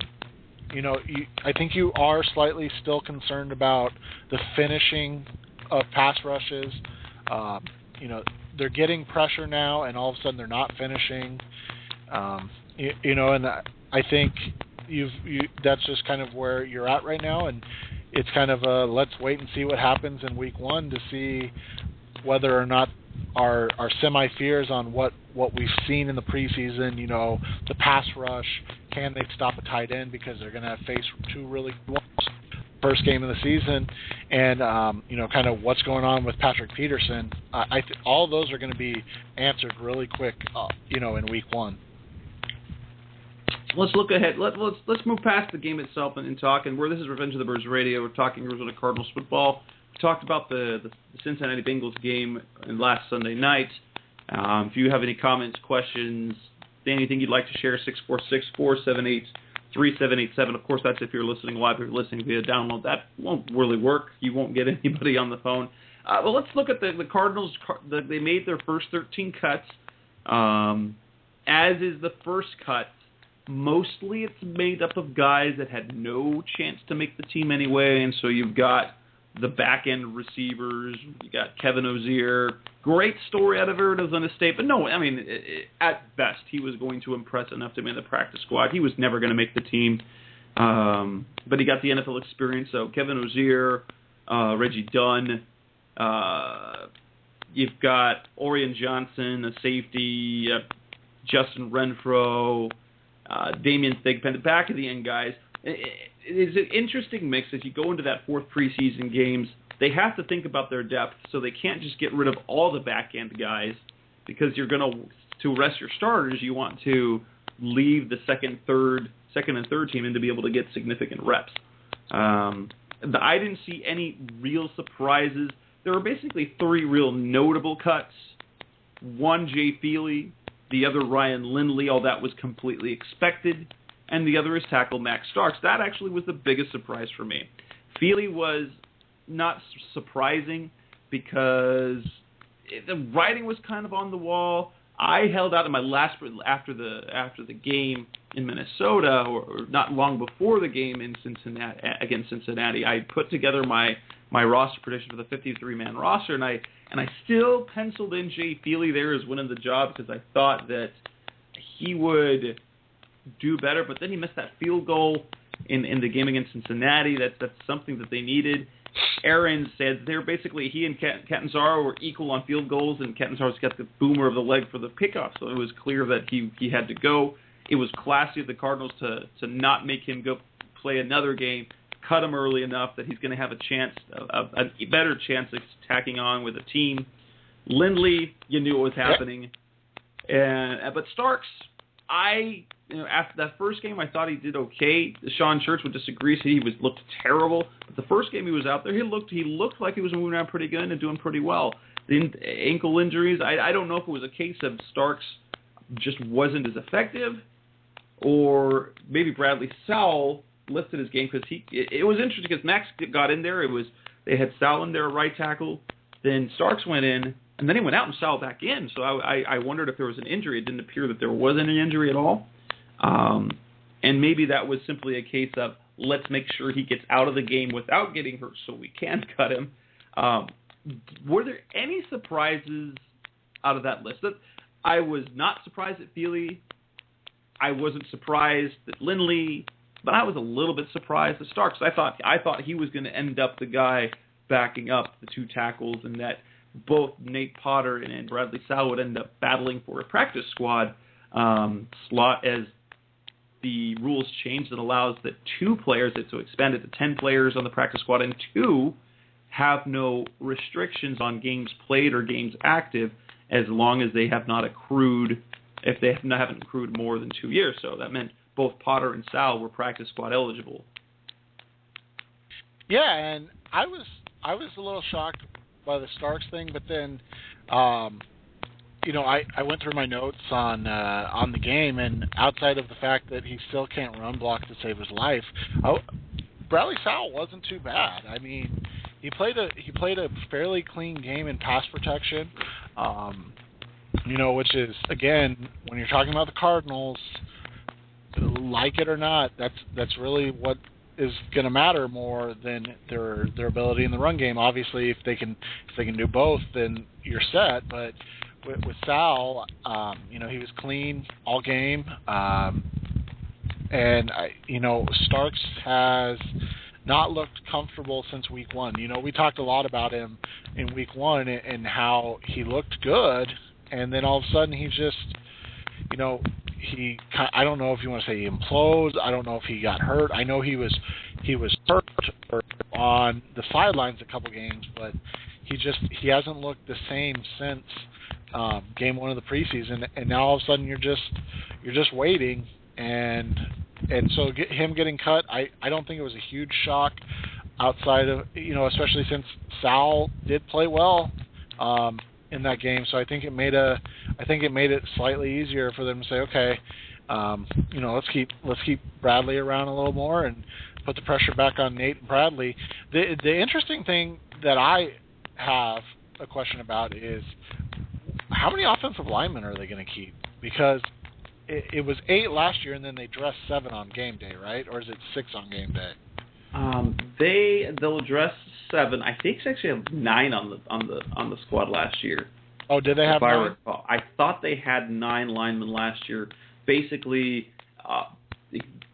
think you are slightly still concerned about the finishing of pass rushes. They're getting pressure now, and all of a sudden they're not finishing. And I think that's just kind of where you're at right now, and it's kind of let's wait and see what happens in week 1 to see whether or not our semi-fears on what we've seen in the preseason, the pass rush, can they stop a tight end, because they're going to face 2 really good ones first game of the season, and kind of what's going on with Patrick Peterson. All of those are going to be answered really quick, in week 1. Let's look ahead. Let's move past the game itself and talk. And this is Revenge of the Birds Radio. We're talking Arizona Cardinals football. We talked about the Cincinnati Bengals game last Sunday night, If you have any comments, questions, anything you'd like to share, 646-478-3787. Of course, that's if you're listening live. If you're listening via download, that won't really work. You won't get anybody on the phone. Well, let's look at the Cardinals. They made their first 13 cuts. As is the first cut, mostly it's made up of guys that had no chance to make the team anyway, and so you've got the back-end receivers. You got Kevin Ozier. Great story out of Arizona State, but no, I mean, at best, he was going to impress enough to be in the practice squad. He was never going to make the team, but he got the NFL experience. So Kevin Ozier, Reggie Dunn, you've got Orion Johnson, a safety, Justin Renfro, Damian Thigpen, the back of the end guys. It's an interesting mix as you go into that fourth preseason games. They have to think about their depth, so they can't just get rid of all the back-end guys because you're going to rest your starters. You want to leave the second and third team in to be able to get significant reps. I didn't see any real surprises. There were basically three real notable cuts. One, Jay Feely. The other, Ryan Lindley. All that was completely expected. And the other is tackle Max Starks. That actually was the biggest surprise for me. Feely was not surprising because the writing was kind of on the wall. I held out in my last after the game in Minnesota, or not long before the game in Cincinnati against Cincinnati. I put together my roster prediction for the 53-man roster, and I still penciled in Jay Feely there as winning the job because I thought that he would do better, but then he missed that field goal in the game against Cincinnati. That's something that they needed. Aaron said he and Catanzaro were equal on field goals, and Catanzaro's got the boomer of the leg for the kickoff, so it was clear that he had to go. It was classy of the Cardinals to not make him go play another game, cut him early enough that he's going to have a better chance of tacking on with a team. Lindley, you knew what was happening, but Starks, after that first game, I thought he did okay. Sean Church would disagree, said he looked terrible. But the first game he was out there, he looked like he was moving around pretty good and doing pretty well. The ankle injuries, I don't know if it was a case of Starks just wasn't as effective, or maybe Bradley Sowell lifted his game because it was interesting because Max got in there. They had Sowell in there, right tackle. Then Starks went in, and then he went out and Sowell back in. So I wondered if there was an injury. It didn't appear that there was any injury at all. And maybe that was simply a case of let's make sure he gets out of the game without getting hurt so we can cut him. Were there any surprises out of that list? I was not surprised at Feely. I wasn't surprised at Lindley, but I was a little bit surprised at Starks. I thought he was going to end up the guy backing up the two tackles, and that both Nate Potter and Bradley Sowell would end up battling for a practice squad slot as the rules changed that allows that two players, to expand it to 10 players on the practice squad, and two have no restrictions on games played or games active as long as they have not accrued, if they haven't accrued more than 2 years. So that meant both Potter and Sowell were practice squad eligible. Yeah, and I was a little shocked by the Starks thing, but then I went through my notes on the game, and outside of the fact that he still can't run block to save his life, Bradley Sowell wasn't too bad. I mean, he played a fairly clean game in pass protection, which is, again, when you're talking about the Cardinals, like it or not, that's really what is going to matter more than their ability in the run game. Obviously, if they can do both, then you're set. But with Sal, he was clean all game, and Starks has not looked comfortable since week one. We talked a lot about him in week one and how he looked good, and then all of a sudden he's just, I don't know if you want to say he implodes. I don't know if he got hurt. I know he was hurt on the sidelines a couple games, but he hasn't looked the same since game one of the preseason. And now all of a sudden you're just waiting, and so him getting cut, I don't think it was a huge shock outside of especially since Sal did play well. in that game. So I think it made it slightly easier for them to say, okay, let's keep Bradley around a little more and put the pressure back on Nate and Bradley. The interesting thing that I have a question about is how many offensive linemen are they going to keep? Because it was 8 last year, and then they dressed 7 on game day, right? Or is it 6 on game day? They'll dress 7. I think they actually have 9 on the squad last year. Oh, did they have 9? I thought they had 9 linemen last year, basically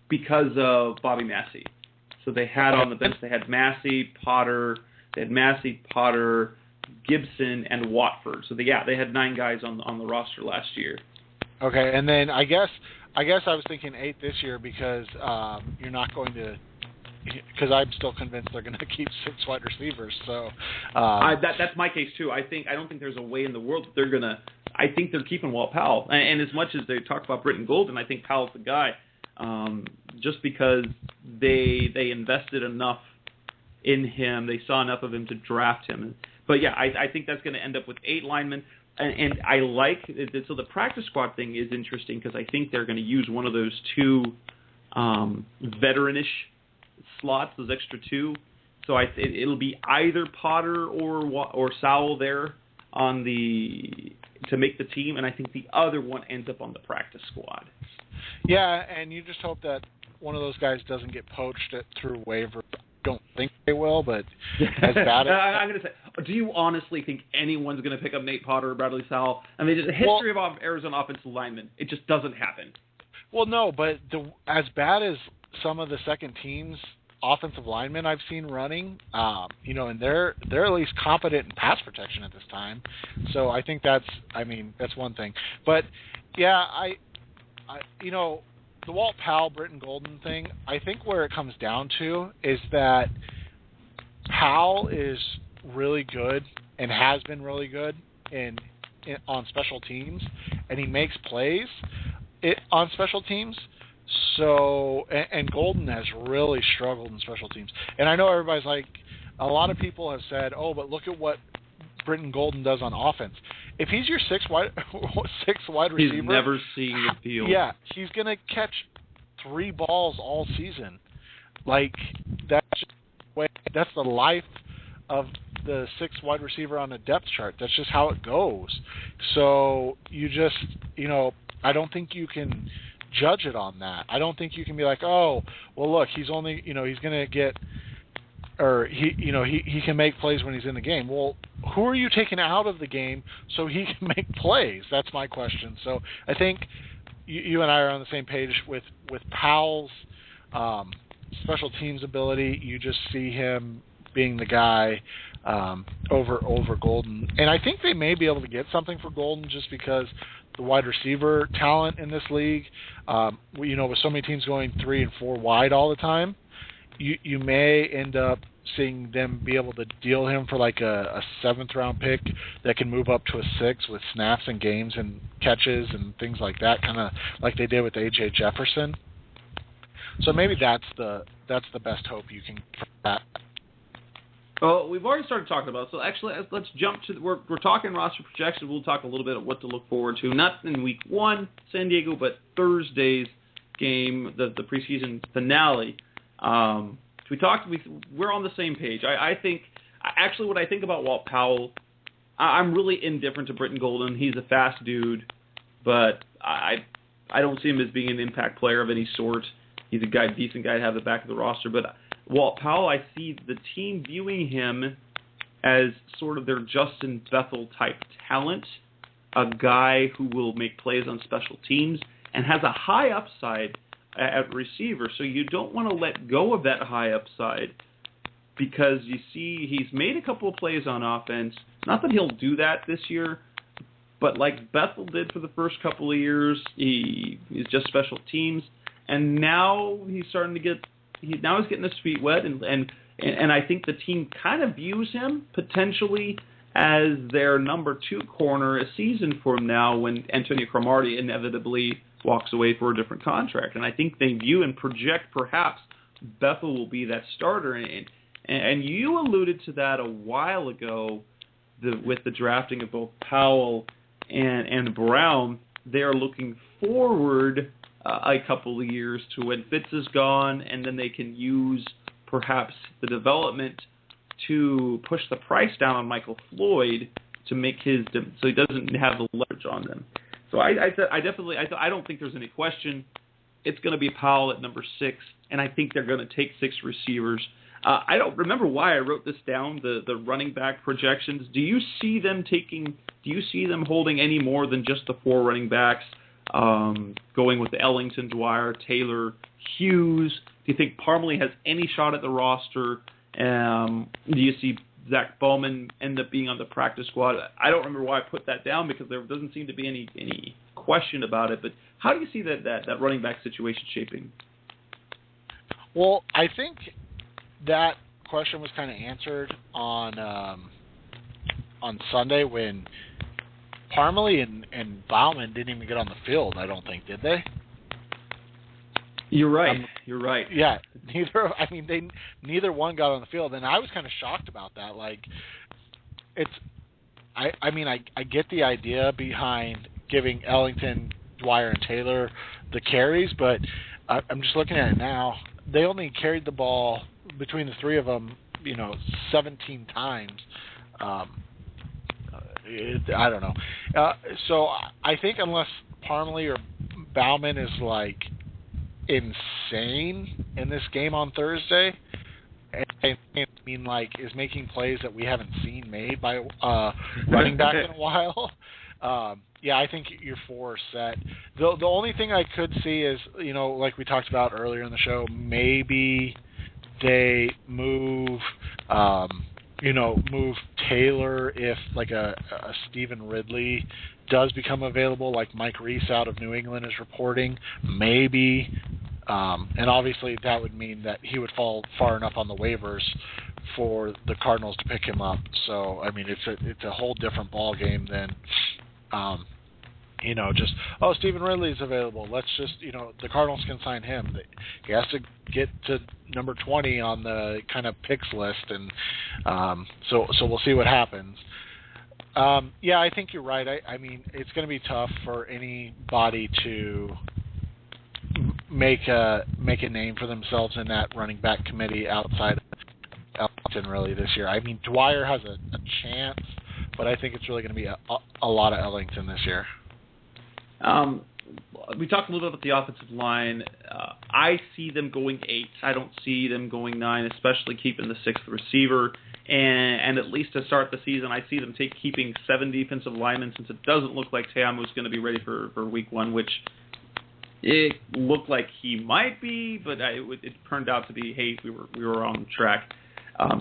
because of Bobby Massey. So they had on the bench, they had Massey, Potter, Gibson, and Watford. So they had 9 guys on the roster last year. Okay, and then I guess I was thinking 8 this year because you're not going to. Because I'm still convinced they're going to keep 6 wide receivers. So that's my case too. I don't think there's a way in the world that they're going to. I think they're keeping Walt Powell, and as much as they talk about Britton Golden, I think Powell's the guy. Just because they invested enough in him, they saw enough of him to draft him. But yeah, I think that's going to end up with 8 linemen. And I like it. So the practice squad thing is interesting because I think they're going to use one of those 2 veteranish slots, those extra 2. So it'll be either Potter or Sowell there to make the team, and I think the other one ends up on the practice squad. Yeah, and you just hope that one of those guys doesn't get poached through waiver. Don't think they will, but as bad as I'm going to say, do you honestly think anyone's going to pick up Nate Potter or Bradley Sowell? I mean, just a history of Arizona offensive linemen. It just doesn't happen. Well, no, but as bad as some of the second teams offensive linemen I've seen running, and they're at least competent in pass protection at this time. So I think that's one thing. But yeah, I the Walt Powell, Britton Golden thing, I think where it comes down to is that Powell is really good and has been really good on special teams, and he makes plays on special teams. So, and Golden has really struggled in special teams. And I know everybody's like, a lot of people have said, oh, but look at what Britton Golden does on offense. If he's your 6 wide receiver, he's never seeing the field. Yeah, he's going to catch 3 balls all season. Like, that's the life of the 6th wide receiver on a depth chart. That's just how it goes. So you just, I don't think you can judge it on that. I don't think you can be like, oh, well, look, he's only, he's going to get, or he can make plays when he's in the game. Well, who are you taking out of the game so he can make plays? That's my question. So I think you and I are on the same page with Powell's special teams ability. You just see him being the guy over Golden. And I think they may be able to get something for Golden just because the wide receiver talent in this league, with so many teams going 3 and 4 wide all the time, you may end up seeing them be able to deal him for like a 7th round pick that can move up to a 6 with snaps and games and catches and things like that, kind of like they did with A.J. Jefferson. So maybe that's the best hope you can for that. Well, we've already started talking about it, so actually let's jump to we're talking roster projections. We'll talk a little bit of what to look forward to, not in week 1, San Diego, but Thursday's game, the preseason finale. We're on the same page. I think what I think about Walt Powell, I'm really indifferent to Britton Golden. He's a fast dude, but I don't see him as being an impact player of any sort. He's a decent guy to have at the back of the roster, but Walt Powell, I see the team viewing him as sort of their Justin Bethel type talent, a guy who will make plays on special teams and has a high upside at receiver. So you don't want to let go of that high upside because you see he's made a couple of plays on offense. Not that he'll do that this year, but like Bethel did for the first couple of years, he's just special teams. And now he's starting to he's getting his feet wet, and I think the team kind of views him potentially as their number 2 corner a season from now when Antonio Cromartie inevitably walks away for a different contract. And I think they view and project perhaps Bethel will be that starter. And you alluded to that a while ago, the drafting of both Powell and Brown, they are looking forward a couple of years to when Fitz is gone, and then they can use perhaps the development to push the price down on Michael Floyd to make so he doesn't have the leverage on them. So I don't think there's any question. It's going to be Powell at number 6, and I think they're going to take 6 receivers. I don't remember why I wrote this down, the running back projections. Do you see them holding any more than just the 4 running backs, going with Ellington, Dwyer, Taylor, Hughes? Do you think Parmalee has any shot at the roster? Do you see Zach Bowman end up being on the practice squad? I don't remember why I put that down because there doesn't seem to be any question about it. But how do you see that running back situation shaping? Well, I think that question was kind of answered on Sunday when Parmalee and Bauman didn't even get on the field. I don't think, did they? You're right. You're right. Yeah, neither one got on the field, and I was kind of shocked about that. Like, I get the idea behind giving Ellington, Dwyer, and Taylor the carries, but I'm just looking at it now. They only carried the ball between the 3 of them, 17 times. I don't know. So I think unless Parmalee or Bauman is like insane in this game on Thursday, is making plays that we haven't seen made by running back in a while. I think your 4 are set. The only thing I could see is, like we talked about earlier in the show, maybe they move Taylor if like a Stephen Ridley does become available, like Mike Reese out of New England is reporting, maybe. And obviously that would mean that he would fall far enough on the waivers for the Cardinals to pick him up. So, it's a whole different ball game than, Stephen Ridley's available. Let's just, the Cardinals can sign him. He has to get to number 20 on the kind of picks list, and so we'll see what happens. I think you're right. It's going to be tough for anybody to make a name for themselves in that running back committee outside of Ellington really this year. Dwyer has a chance, but I think it's really going to be a lot of Ellington this year. We talked a little bit about the offensive line. I see them going 8. I don't see them going 9, especially keeping the 6th receiver. And at least to start the season, I see them keeping 7 defensive linemen, since it doesn't look like Teamu's going to be ready for week 1, which it looked like he might be, but it turned out to be, hey, we were on track.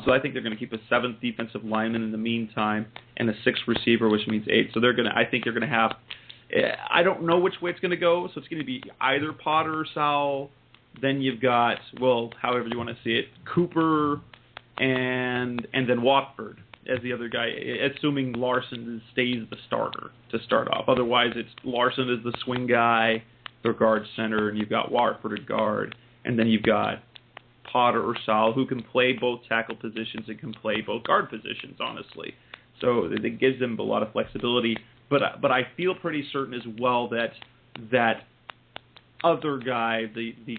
So I think they're going to keep a 7th defensive lineman in the meantime and a 6th receiver, which means 8. So I think they're going to have. I don't know which way it's going to go, so it's going to be either Potter or Sowell. Then you've got, however you want to see it, Cooper and then Watford as the other guy, assuming Larson stays the starter to start off. Otherwise, it's Larson is the swing guy, the guard center, and you've got Watford at guard, and then you've got Potter or Sowell who can play both tackle positions and can play both guard positions, honestly. So it gives them a lot of flexibility. But I feel pretty certain as well that other guy, the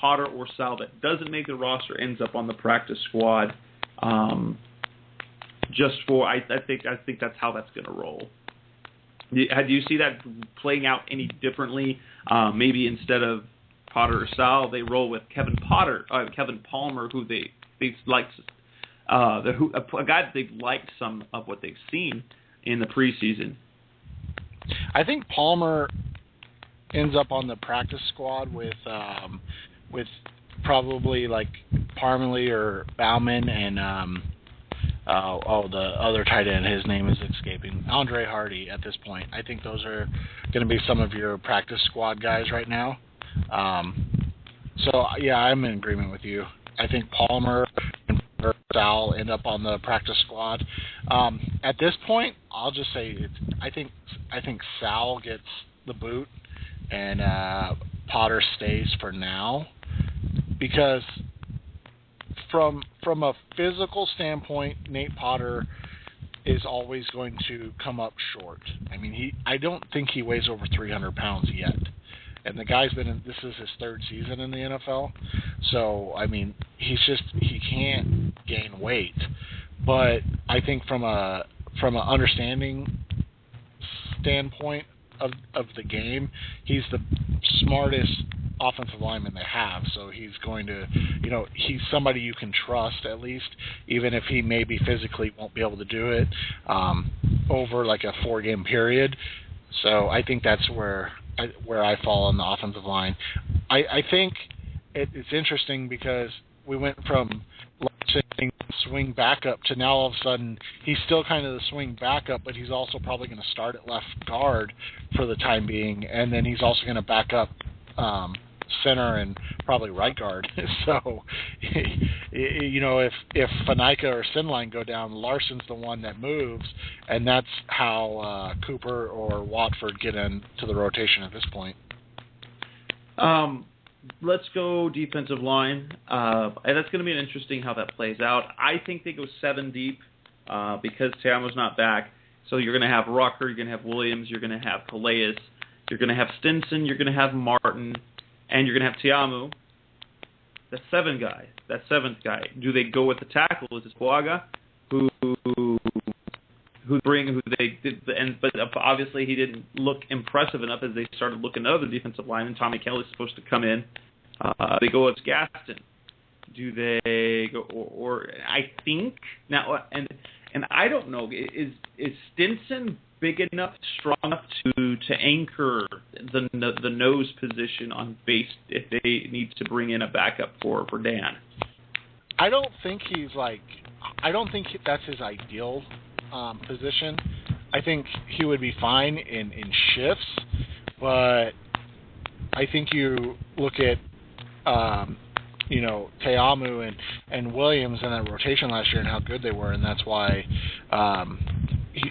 Potter or Sal that doesn't make the roster ends up on the practice squad. I think that's how that's going to roll. Do you see that playing out any differently? Maybe instead of Potter or Sal, they roll with Kevin Palmer, who they liked, a guy that they've liked some of what they've seen in the preseason. I think Palmer ends up on the practice squad with probably like Parmalee or Bauman and the other tight end. His name is escaping. Andre Hardy at this point. I think those are going to be some of your practice squad guys right now. So yeah, I'm in agreement with you. I think Palmer and Sal end up on the practice squad. At this point, I'll just say I think Sal gets the boot and Potter stays for now, because from a physical standpoint, Nate Potter is always going to come up short. I mean, I don't think he weighs over 300 pounds yet. And the guy's this is his third season in the NFL. So, I mean, he can't gain weight. But I think from an understanding standpoint of the game, he's the smartest offensive lineman they have. So he's going to, he's somebody you can trust at least, even if he maybe physically won't be able to do it over like a 4-game period. So I think that's where I fall on the offensive line. I think it's interesting because we went from swing backup to now all of a sudden he's still kind of the swing backup, but he's also probably going to start at left guard for the time being, and then he's also going to back up center and probably right guard. So, if Fanica or Sinline go down, Larson's the one that moves, and that's how Cooper or Watford get into the rotation at this point. Let's go defensive line. And that's going to be interesting how that plays out. I think they go 7 deep because Teamo's not back. So you're going to have Rucker, you're going to have Williams, you're going to have Calais, you're going to have Stinson, you're going to have Martin, and you're going to have Teamu. That seventh guy. Do they go with the tackle? Is it Puaga, but obviously he didn't look impressive enough as they started looking at other defensive linemen. Tommy Kelly's supposed to come in. They go with Gaston. Do they go or I think now and I don't know, is Stinson big enough, strong enough to anchor the nose position on base if they need to bring in a backup for Dan? I don't think that's his ideal position. I think he would be fine in shifts, but I think you look at Teamu and Williams in that rotation last year and how good they were, and that's why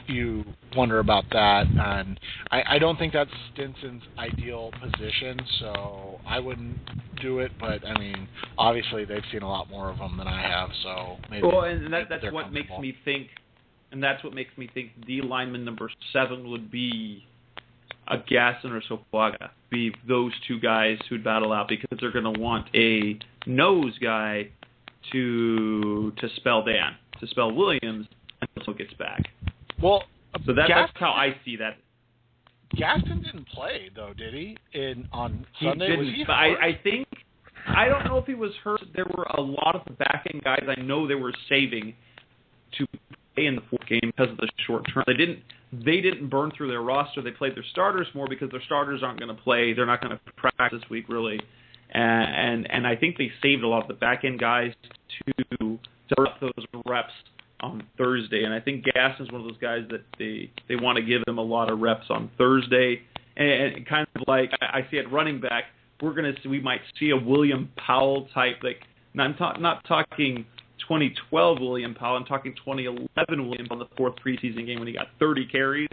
you wonder about that. And I don't think that's Stinson's ideal position, so I wouldn't do it. But I mean, obviously they've seen a lot more of them than I have, so maybe. Well, and that's what makes me think. And that's what makes me think D lineman number 7 would be a Gaston or Sopuaga, be those two guys who'd battle out because they're going to want a nose guy to spell Dan, to spell Williams until it gets back. Well, so that's how I see that. Gaston didn't play though, did he? On Sunday, didn't, was he but I don't know if he was hurt. There were a lot of the back end guys I know they were saving to play in the 4th game because of the short term. They didn't burn through their roster. They played their starters more because their starters aren't going to play. They're not going to practice this week really, and I think they saved a lot of the back end guys to up those reps on Thursday. And I think Gaston's one of those guys that they want to give him a lot of reps on Thursday. And kind of like I see at running back, we might see a William Powell type. Like, I'm not talking 2012 William Powell. I'm talking 2011 William Powell in the 4th preseason game when he got 30 carries.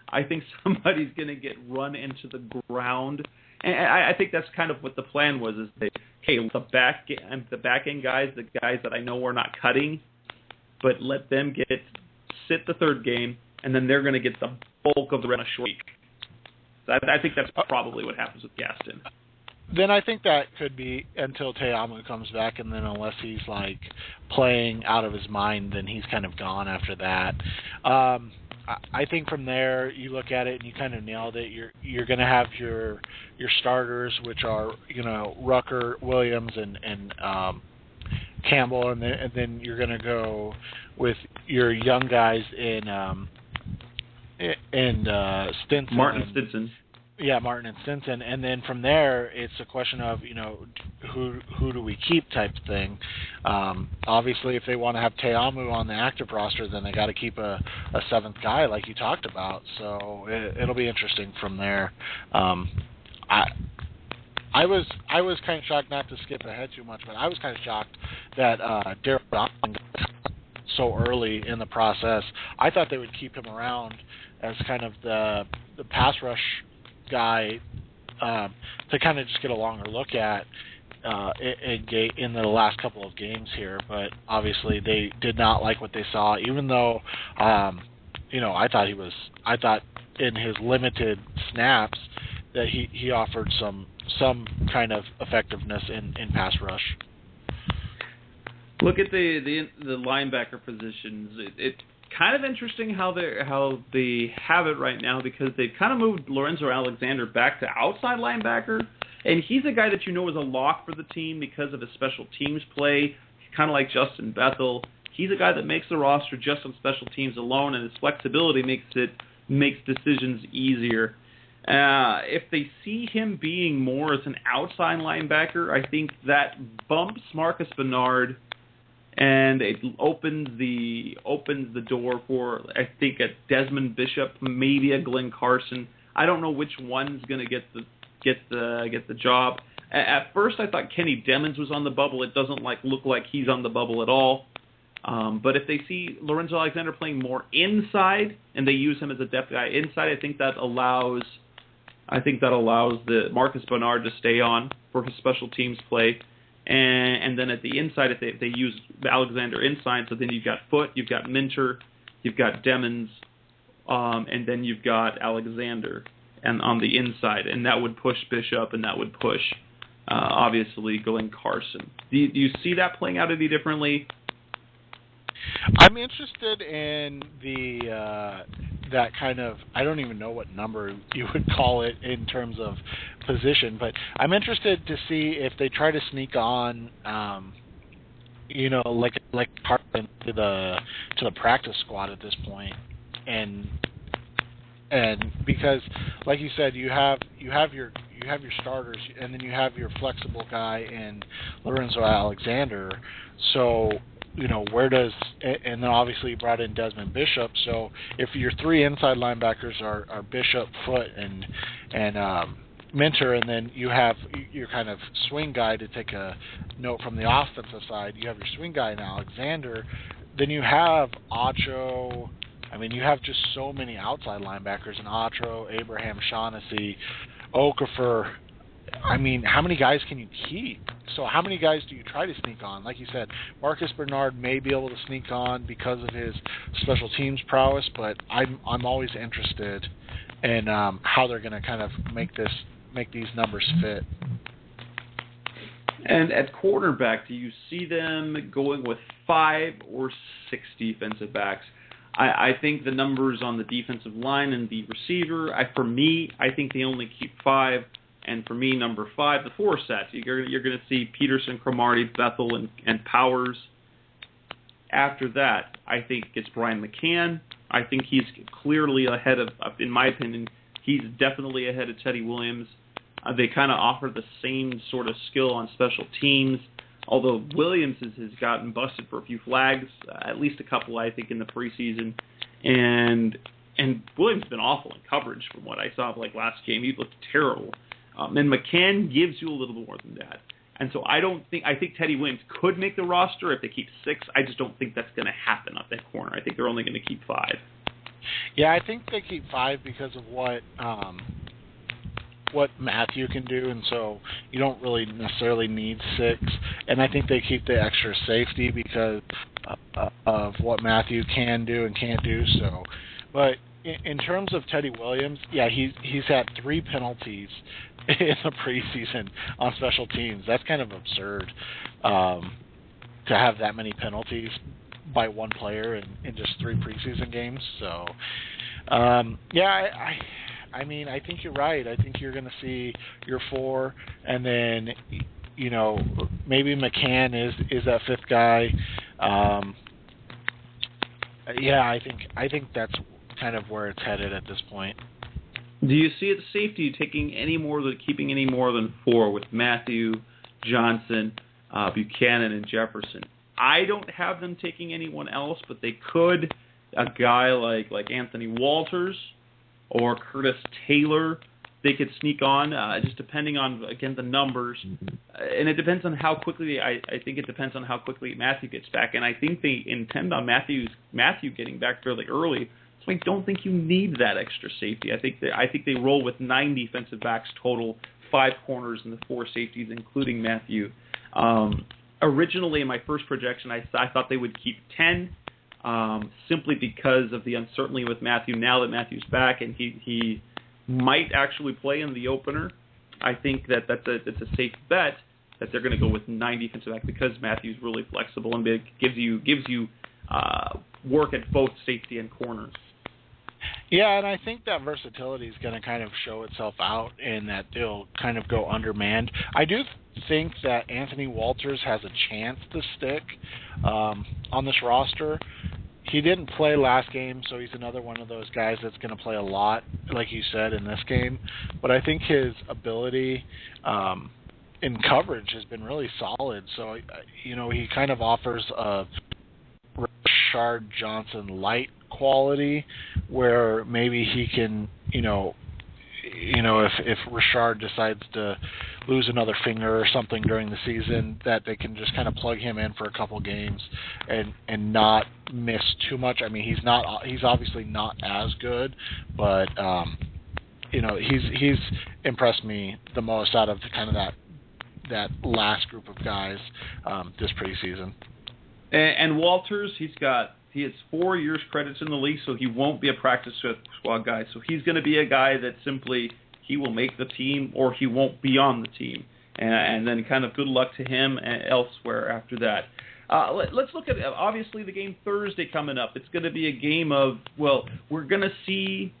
I think somebody's going to get run into the ground. And I think that's kind of what the plan was, is the back end guys, the guys that I know are not cutting, but let them sit the 3rd game, and then they're going to get the bulk of the rest of the short week. So I think that's probably what happens with Gaston. Then I think that could be until Teamu comes back, and then unless he's like playing out of his mind, then he's kind of gone after that. I think from there you look at it and you kind of nailed it. You're going to have your starters, which are Rucker, Williams, and Campbell, and then you're going to go with your young guys in Stinson. Stinson. Yeah, Martin and Stinson, and then from there it's a question of who do we keep type thing. Obviously, if they want to have Teamu on the active roster, then they got to keep a 7th guy like you talked about. So it'll be interesting from there. I was kind of shocked, not to skip ahead too much, but I was kind of shocked that Darryl Dawson got so early in the process. I thought they would keep him around as kind of the pass rush guy to kind of just get a longer look at in the last couple of games here, but obviously they did not like what they saw, even though I thought in his limited snaps that he offered some kind of effectiveness in pass rush. Look at the linebacker positions. It's kind of interesting how they have it right now, because they've kind of moved Lorenzo Alexander back to outside linebacker, and he's a guy that is a lock for the team because of his special teams play, kind of like Justin Bethel. He's a guy that makes the roster just on special teams alone, and his flexibility makes decisions easier. If they see him being more as an outside linebacker, I think that bumps Marcus Bernard, and it opens the door for, I think, a Desmond Bishop, maybe a Glenn Carson. I don't know which one's going to get the job. At first, I thought Kenny Demmons was on the bubble. It doesn't look like he's on the bubble at all. But if they see Lorenzo Alexander playing more inside and they use him as a depth guy inside, I think that allows the Marcus Bernard to stay on for his special teams play. And then at the inside, if they use Alexander inside, so then you've got Foote, you've got Minter, you've got Demmons, and then you've got Alexander and on the inside, and that would push Bishop, and that would push, obviously, Glenn Carson. Do you see that playing out any differently? I'm interested in that kind of, I don't even know what number you would call it in terms of position, but I'm interested to see if they try to sneak on, like Carson to the practice squad at this point, and because, like you said, you have your starters, and then you have your flexible guy in Lorenzo Alexander, so. And then obviously you brought in Desmond Bishop. So if your three inside linebackers are Bishop, Foote, and Minter, and then you have your kind of swing guy, to take a note from the offensive side, you have your swing guy in Alexander, then you have Acho. I mean, you have just so many outside linebackers in Acho, Abraham Shaughnessy, Okafor. I mean, how many guys can you keep? So how many guys do you try to sneak on? Like you said, Marcus Bernard may be able to sneak on because of his special teams prowess, but I'm always interested in how they're going to kind of make these numbers fit. And at quarterback, do you see them going with 5 or 6 defensive backs? I think the numbers on the defensive line and the receiver, I think they only keep 5. And for me, number 5, the 4 set. You're going to see Peterson, Cromartie, Bethel, and Powers. After that, I think it's Brian McCann. I think he's clearly ahead of, in my opinion, he's definitely ahead of Teddy Williams. They kind of offer the same sort of skill on special teams, although Williams has gotten busted for a few flags, at least a couple, I think, in the preseason. And Williams has been awful in coverage from what I saw of last game. He looked terrible. And McCann gives you a little more than that. And so I think Teddy Williams could make the roster if they keep 6. I just don't think that's going to happen up that corner. I think they're only going to keep 5. Yeah, I think they keep 5 because of what Matthew can do, and so you don't really necessarily need 6. And I think they keep the extra safety because of what Matthew can do and can't do. So, but in terms of Teddy Williams, yeah, he's had 3 penalties in the preseason on special teams. That's kind of absurd to have that many penalties by one player in just 3 preseason games. So, yeah, I mean, I think you're right. I think you're going to see your 4, and then maybe McCann is that 5th guy. Yeah, I think that's kind of where it's headed at this point. Do you see at safety keeping any more than 4 with Matthew, Johnson, Buchanan, and Jefferson? I don't have them taking anyone else, but they could. A guy like Anthony Walters or Curtis Taylor, they could sneak on, just depending on, again, the numbers. And it depends on how quickly, I think it depends on how quickly Matthew gets back. And I think they intend on Matthew getting back fairly early. So I don't think you need that extra safety. I think they roll with 9 defensive backs total, 5 corners, and the 4 safeties, including Matthew. Originally, in my first projection, I thought they would keep 10. simply because of the uncertainty with Matthew now that Matthew's back and he might actually play in the opener. I think that's a safe bet that they're going to go with 9 defensive back because Matthew's really flexible and big, gives you work at both safety and corners. Yeah, and I think that versatility is going to kind of show itself out in that they'll kind of go undermanned. I do think that Anthony Walters has a chance to stick on this roster. He didn't play last game, so he's another one of those guys that's going to play a lot, like you said, in this game. But I think his ability in coverage has been really solid. So, he kind of offers a Rashard Johnson light quality where maybe he can, if Rashard decides to lose another finger or something during the season, that they can just kind of plug him in for a couple games and not miss too much. I mean, he's obviously not as good, but he's impressed me the most out of kind of that last group of guys this preseason. And Walters, he has 4 years credits in the league, so he won't be a practice squad guy. So he's going to be a guy that simply he will make the team or he won't be on the team. And then kind of good luck to him elsewhere after that. Let's look at, obviously, the game Thursday coming up. It's going to be a game of, we're going to see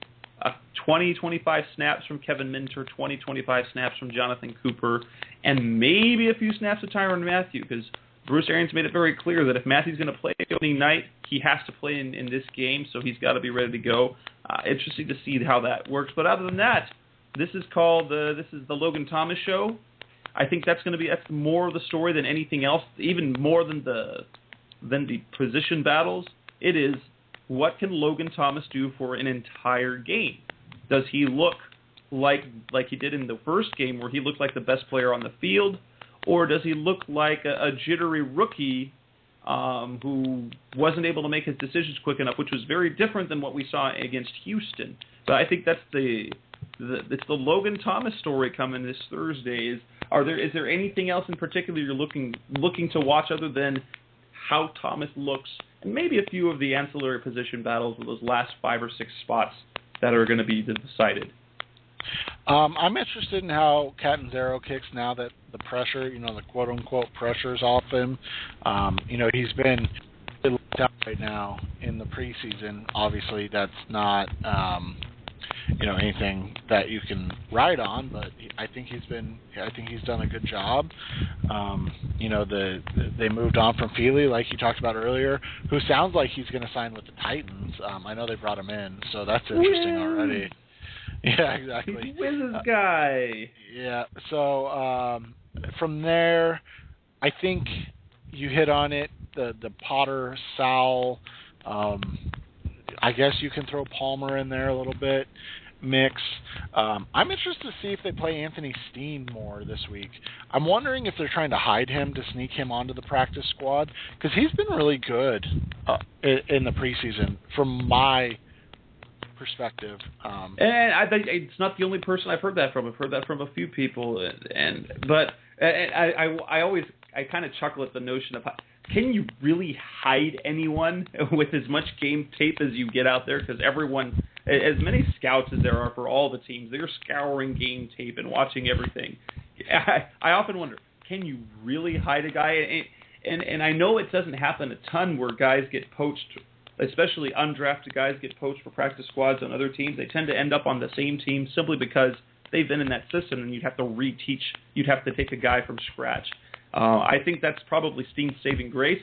20-25 snaps from Kevin Minter, 20-25 snaps from Jonathan Cooper, and maybe a few snaps of Tyrann Mathieu, because Bruce Arians made it very clear that if Matthew's going to play opening night, he has to play in this game, so he's got to be ready to go. Interesting to see how that works. But other than that, this is the Logan Thomas show. I think that's more of the story than anything else, even more than the position battles. It is, what can Logan Thomas do for an entire game? Does he look like he did in the first game, where he looked like the best player on the field? Or does he look like a jittery rookie who wasn't able to make his decisions quick enough, which was very different than what we saw against Houston? But I think that's it's the Logan Thomas story coming this Thursday. Is there anything else in particular you're looking to watch other than how Thomas looks, and maybe a few of the ancillary position battles with those last 5 or 6 spots that are going to be decided? I'm interested in how Catanzaro kicks now that the pressure, the quote-unquote pressure's off him. He's been locked out right now in the preseason. Obviously, that's not, anything that you can ride on, but I think he's done a good job. They moved on from Feely, like you talked about earlier, who sounds like he's going to sign with the Titans. I know they brought him in, so that's interesting already. Yeah, exactly. He's Wiz's guy. Yeah. So from there, I think you hit on it. The Potter, Sowell. I guess you can throw Palmer in there a little bit. Mix. I'm interested to see if they play Anthony Steen more this week. I'm wondering if they're trying to hide him to sneak him onto the practice squad, because he's been really good in the preseason from my perspective. And I think it's not the only person I've heard that from. I've heard that from a few people, but I kind of chuckle at the notion of, can you really hide anyone with as much game tape as you get out there? Because everyone, as many scouts as there are for all the teams, they're scouring game tape and watching everything. I often wonder, can you really hide a guy? And I know it doesn't happen a ton where guys get poached, especially undrafted guys get poached for practice squads on other teams. They tend to end up on the same team simply because they've been in that system, and you'd have to take a guy from scratch. I think that's probably Steen's saving grace,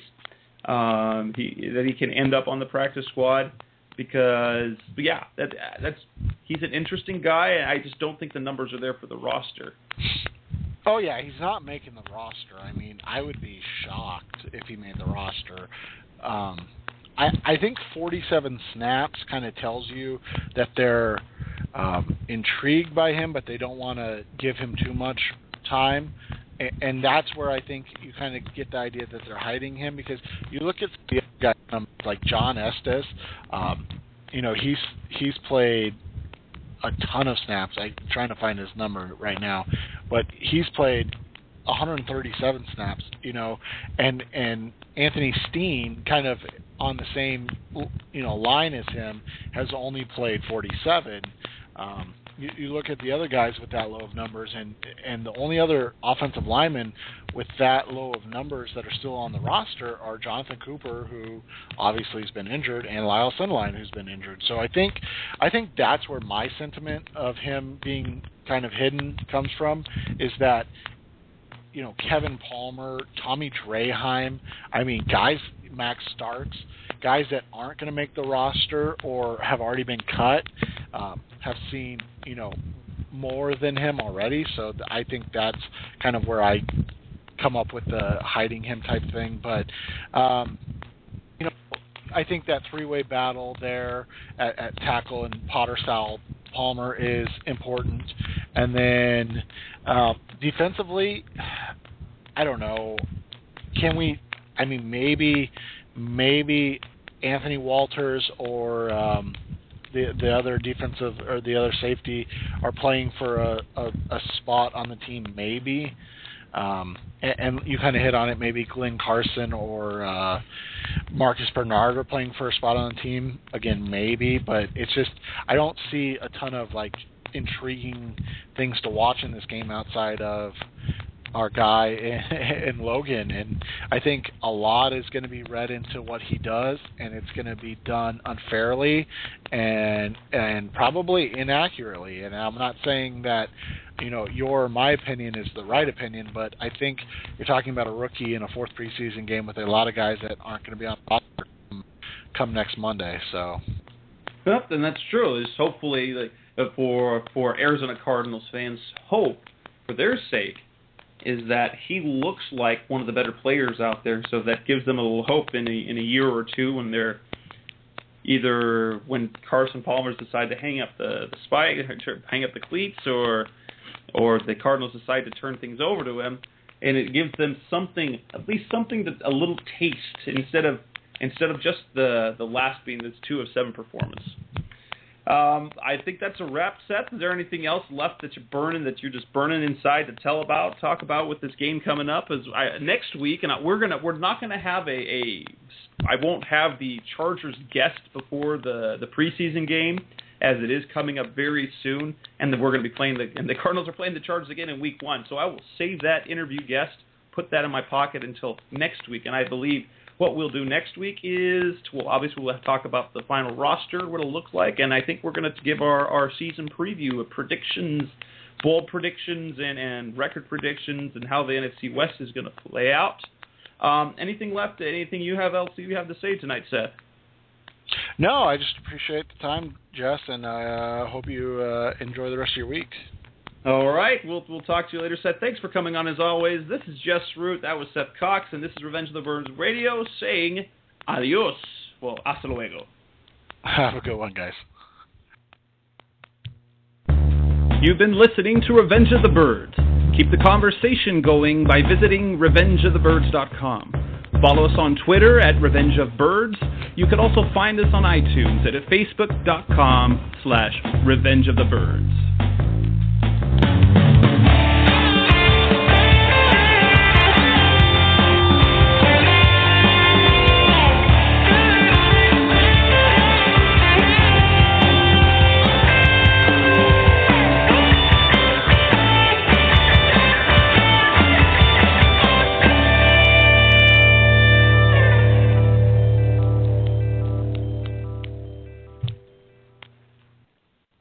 that he can end up on the practice squad, because he's an interesting guy, and I just don't think the numbers are there for the roster. Oh, yeah, he's not making the roster. I mean, I would be shocked if he made the roster. I think 47 snaps kind of tells you that they're intrigued by him, but they don't want to give him too much time. And that's where I think you kind of get the idea that they're hiding him, because you look at the guys like John Estes. He's played a ton of snaps. I'm trying to find his number right now, but he's played 137 snaps. And Anthony Steen kind of on the same line as him has only played 47. You look at the other guys with that low of numbers, and the only other offensive linemen with that low of numbers that are still on the roster are Jonathan Cooper, who obviously has been injured, and Lyle Sunderline, who's been injured. So I think that's where my sentiment of him being kind of hidden comes from, is that Kevin Palmer, Tommy Draheim, guys, Max Starks, guys that aren't going to make the roster or have already been cut, have seen, more than him already. So I think that's kind of where I come up with the hiding him type thing. But, I think that three-way battle there at tackle and Potter, Sal, Palmer is important. And then defensively, I don't know. Can we? Maybe Anthony Walters or the other defensive or the other safety are playing for a spot on the team. Maybe, and you kind of hit on it. Maybe Glenn Carson or Marcus Bernard are playing for a spot on the team. Again, maybe, but it's just I don't see a ton of intriguing things to watch in this game outside of our guy and Logan, and I think a lot is going to be read into what he does, and it's going to be done unfairly and probably inaccurately. And I'm not saying that my opinion is the right opinion, but I think you're talking about a rookie in a fourth preseason game with a lot of guys that aren't going to be on the roster come next Monday. So, yep, and that's true. Is hopefully for Arizona Cardinals fans, hope for their sake is that he looks like one of the better players out there, so that gives them a little hope in a year or two when they're either when Carson Palmer's decide to hang up the spike, hang up the cleats, or the Cardinals decide to turn things over to him, and it gives them something, at least something, a little taste instead of just the last being this 2 of 7 performance. I think that's a wrap, Seth. Is there anything else left that you're just burning inside to talk about with this game coming up? Next week, and we're not gonna have I won't have the Chargers guest before the preseason game, as it is coming up very soon, and we're going to be playing and the Cardinals are playing the Chargers again in Week 1. So I will save that interview guest, put that in my pocket until next week, and I believe what we'll do next week is, we'll talk about the final roster, what it'll look like, and I think we're going to give our season preview of predictions, bold predictions, and record predictions, and how the NFC West is going to play out. Anything left? Anything you have to say tonight, Seth? No, I just appreciate the time, Jess, and I hope you enjoy the rest of your week. All right, we'll talk to you later, Seth. Thanks for coming on as always. This is Jess Root, that was Seth Cox, and this is Revenge of the Birds Radio saying adios. Well, hasta luego. Have a good one, guys. You've been listening to Revenge of the Birds. Keep the conversation going by visiting revengeofthebirds.com. Follow us on Twitter at Revenge of Birds. You can also find us on iTunes at facebook.com/revengeofthebirds.